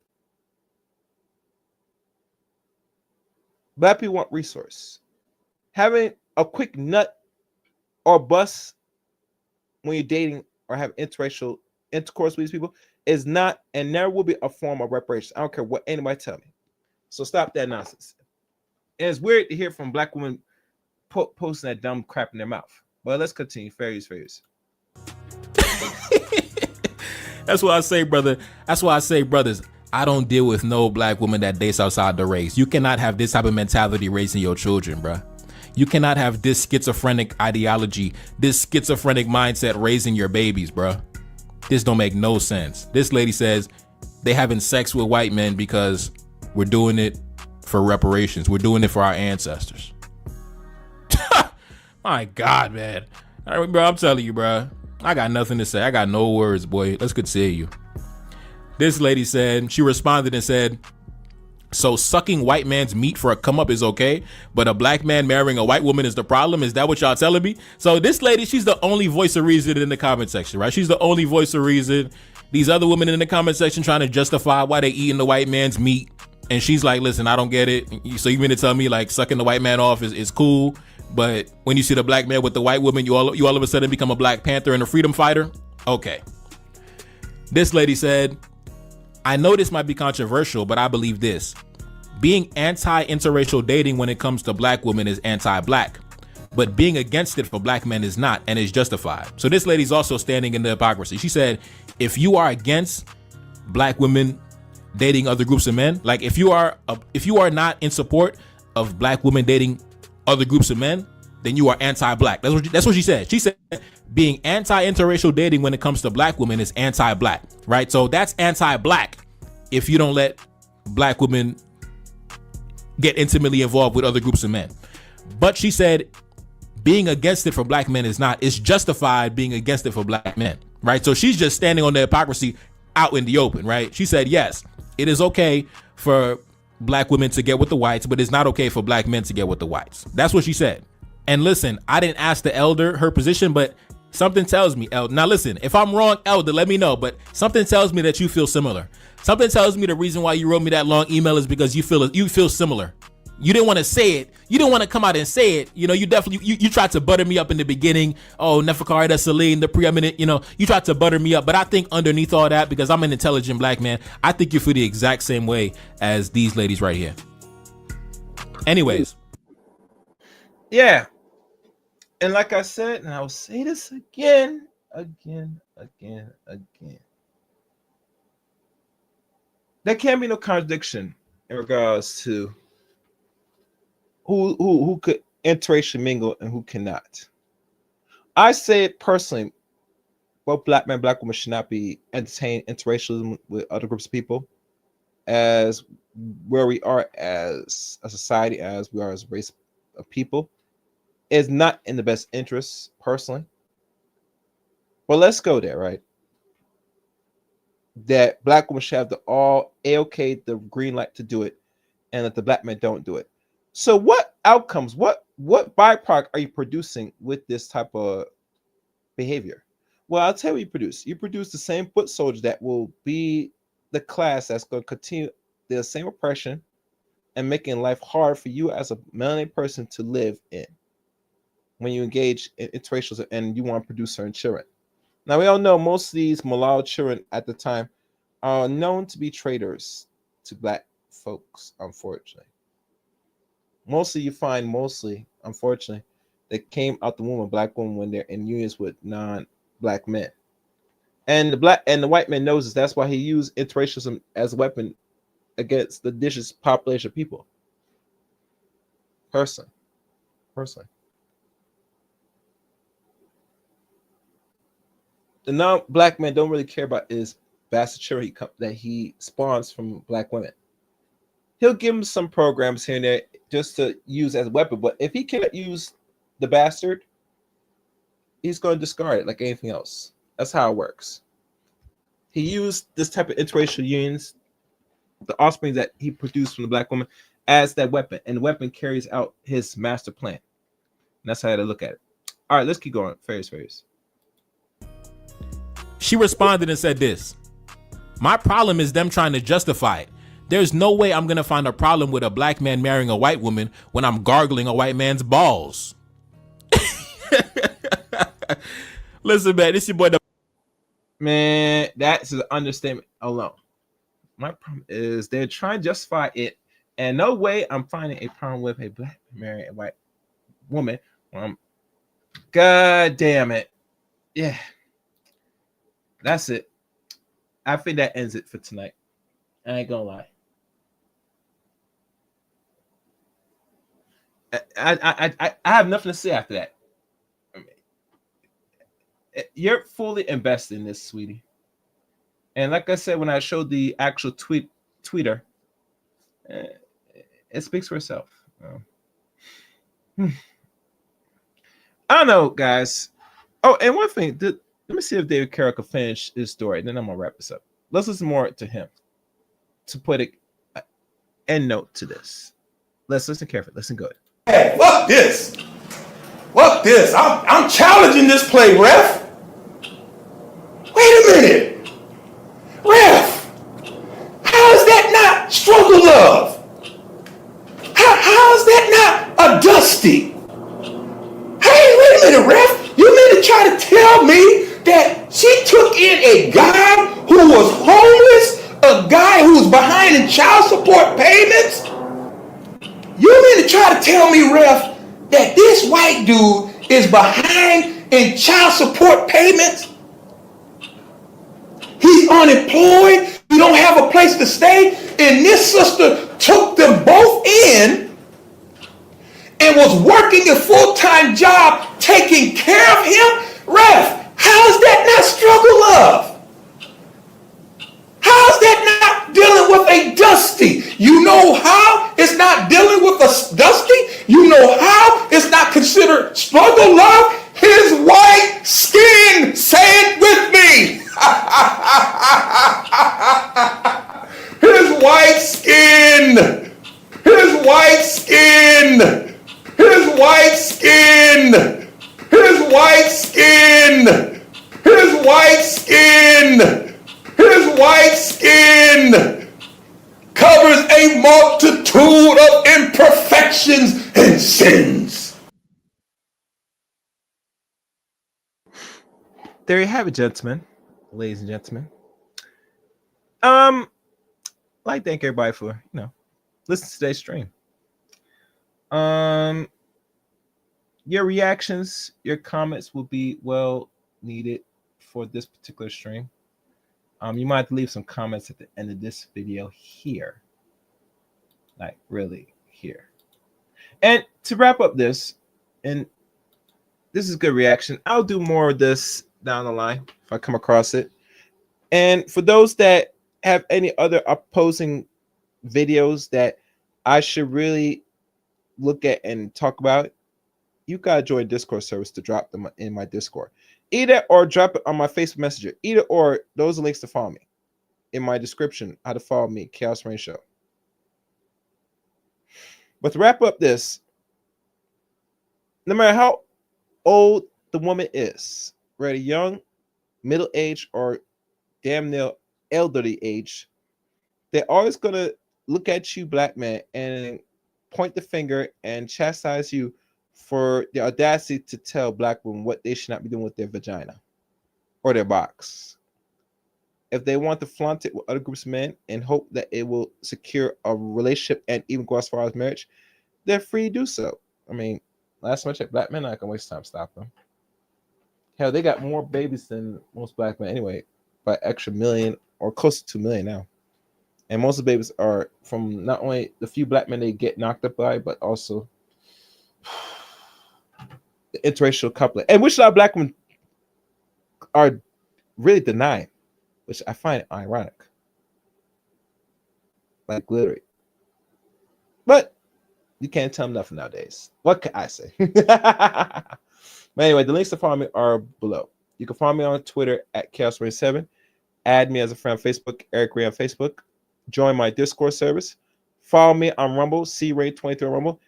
Black people want resource. Having a quick nut or bust when you're dating or have interracial intercourse with these people is not and never will be a form of reparation. I don't care what anybody tell me. So stop that nonsense. And it's weird to hear from black women posting that dumb crap in their mouth. But let's continue. Fair use. That's why I say, brother. That's why I say, brothers, I don't deal with no black woman that dates outside the race. You cannot have this type of mentality raising your children, bruh. You cannot have this schizophrenic ideology, this schizophrenic mindset raising your babies, bruh. This don't make no sense. This lady says they having sex with white men because we're doing it for reparations. We're doing it for our ancestors. My God, man. All right, bro, I'm telling you, bro. I got nothing to say. I got no words, boy. Let's continue. This lady said, she responded and said, So sucking white man's meat for a come up is okay, but a black man marrying a white woman is the problem? Is that what y'all telling me? So this lady, she's the only voice of reason in the comment section, right? She's the only voice of reason. These other women in the comment section trying to justify why they eating the white man's meat. And she's like, listen, I don't get it. So you mean to tell me like sucking the white man off is cool, but when you see the black man with the white woman, you all of a sudden become a Black Panther and a freedom fighter? Okay. This lady said, I know this might be controversial, but I believe this. Being anti-interracial dating when it comes to black women is anti-black, but being against it for black men is not, and is justified. So this lady's also standing in the hypocrisy. She said, if you are against black women dating other groups of men, like if you are not in support of black women dating other groups of men, then you are anti-black. That's what she said. She said being anti-interracial dating when it comes to black women is anti-black, right? So that's anti-black if you don't let black women get intimately involved with other groups of men. But she said being against it for black men is not. It's justified being against it for black men, right? So she's just standing on the hypocrisy out in the open, right? She said, yes, it is okay for black women to get with the whites, but it's not okay for black men to get with the whites. That's what she said. And listen, I didn't ask the elder her position, but something tells me, elder. Now listen, if I'm wrong, elder, let me know. But something tells me that you feel similar. Something tells me the reason why you wrote me that long email is because you feel similar. You didn't want to say it. You didn't want to come out and say it. You know, you definitely, you tried to butter me up in the beginning. Oh, Neferkari, that's Celine, the preeminent, you know, you tried to butter me up. But I think underneath all that, because I'm an intelligent black man, I think you feel the exact same way as these ladies right here. Anyways. Yeah. And like I said, and I will say this again. There can't be no contradiction in regards to who could interracially mingle and who cannot. I say it personally, both black men, black women should not be entertaining interracialism with other groups of people, as where we are as a society, as we are as a race of people, is not in the best interest, personally. Well, let's go there, right? That black women should have the A-OK, the green light to do it, and that the black men don't do it. So what outcomes, what byproduct are you producing with this type of behavior? Well, I'll tell you what you produce. You produce the same foot soldier that will be the class that's going to continue the same oppression and making life hard for you as a melanated person to live in when you engage in interracial and you want to produce certain children. Now, we all know most of these mulatto children at the time are known to be traitors to black folks, unfortunately. Unfortunately, they came out the womb of black women when they're in unions with non-black men. And the white man knows this. That's why he used interracialism as a weapon against the indigenous population of people. Personally. The non-black men don't really care about his bastard children that he spawns from black women. He'll give him some programs here and there just to use as a weapon, but if he can't use the bastard, he's going to discard it like anything else. That's how it works. He used this type of interracial unions, the offspring that he produced from the black woman, as that weapon, and the weapon carries out his master plan. And that's how to look at it. All right, let's keep going. Farious. She responded and said this: my problem is them trying to justify it. There's no way I'm going to find a problem with a black man marrying a white woman when I'm gargling a white man's balls. Listen, man, this your boy. Man, that's an understatement alone. My problem is they're trying to justify it, and no way I'm finding a problem with a black man marrying a white woman. God damn it. Yeah. That's it. I think that ends it for tonight. I ain't gonna lie. I have nothing to say after that. I mean, you're fully invested in this, sweetie. And like I said, when I showed the actual tweeter, it speaks for itself. I don't know, guys. Oh, and one thing, let me see if David Carroll can finish his story, and then I'm gonna wrap this up. Let's listen more to him. To put it end note to this. Let's listen carefully. Listen good. Hey, fuck this. Fuck this. I'm challenging this play, ref. Wait a minute. Ref, how is that not struggle love? How is that not a dusty? Hey, wait a minute, ref. You mean to try to tell me that she took in a guy who was homeless, a guy who was behind in child support payments? You mean to try to tell me, ref, that this white dude is behind in child support payments? He's unemployed. He don't have a place to stay. And this sister took them both in and was working a full-time job taking care of him. Ref, how is that not struggle love? How is that not dealing with a dusty? You know how it's not dealing with a dusty? You know how it's not considered struggle love? His white skin. Say it with me. His white skin. His white skin. His white skin. His white skin. His white skin. His white skin covers a multitude of imperfections and sins. There you have it, gentlemen, ladies and gentlemen. I'd like to thank everybody for listening to today's stream. Your reactions, your comments will be well needed for this particular stream. You might have to leave some comments at the end of this video here, like really here. And to wrap up this, and this is good reaction. I'll do more of this down the line if I come across it. And for those that have any other opposing videos that I should really look at and talk about, you gotta join Discord service to drop them in my Discord. Either or drop it on my Facebook Messenger. Either or, those are links to follow me in my description. How to follow me, Chaos Rain Show. But to wrap up this, no matter how old the woman is, whether young, middle age, or damn near elderly age, they're always gonna look at you, black man, and point the finger and chastise you for the audacity to tell black women what they should not be doing with their vagina or their box. If they want to flaunt it with other groups of men and hope that it will secure a relationship and even go as far as marriage, they're free to do so. I mean, last time I checked, black men are not gonna waste time to stop them. Hell, they got more babies than most black men anyway, by extra million or close to 2 million now. And most of the babies are from not only the few black men they get knocked up by, but also the interracial coupling, and which a lot of black women are really denying, which I find ironic, like glittery. But you can't tell them nothing nowadays. What can I say? But anyway, the links to follow me are below. You can follow me on Twitter at Chaos27. Add me as a friend on Facebook, Eric Ray on Facebook. Join my Discord service. Follow me on Rumble, CRay23 on Rumble.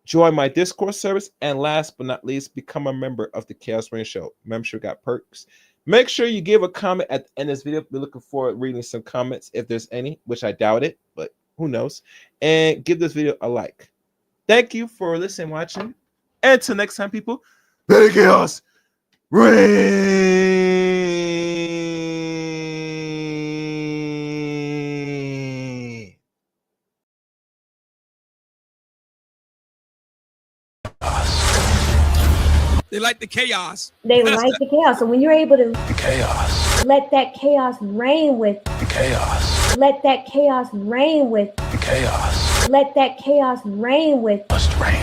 Join my Discord service, and last but not least, become a member of the Chaos Rain Show. Membership got perks. Make sure you give a comment at the end of this video. We're looking forward to reading some comments if there's any, which I doubt it, but who knows. And give this video a like. Thank you for listening, watching. And until next time, people, let the chaos reign. They like the chaos. They like the chaos. So when you're able to Chaos. let that chaos reign with, Chaos. let that chaos reign with, Chaos. let that chaos reign with, Must reign.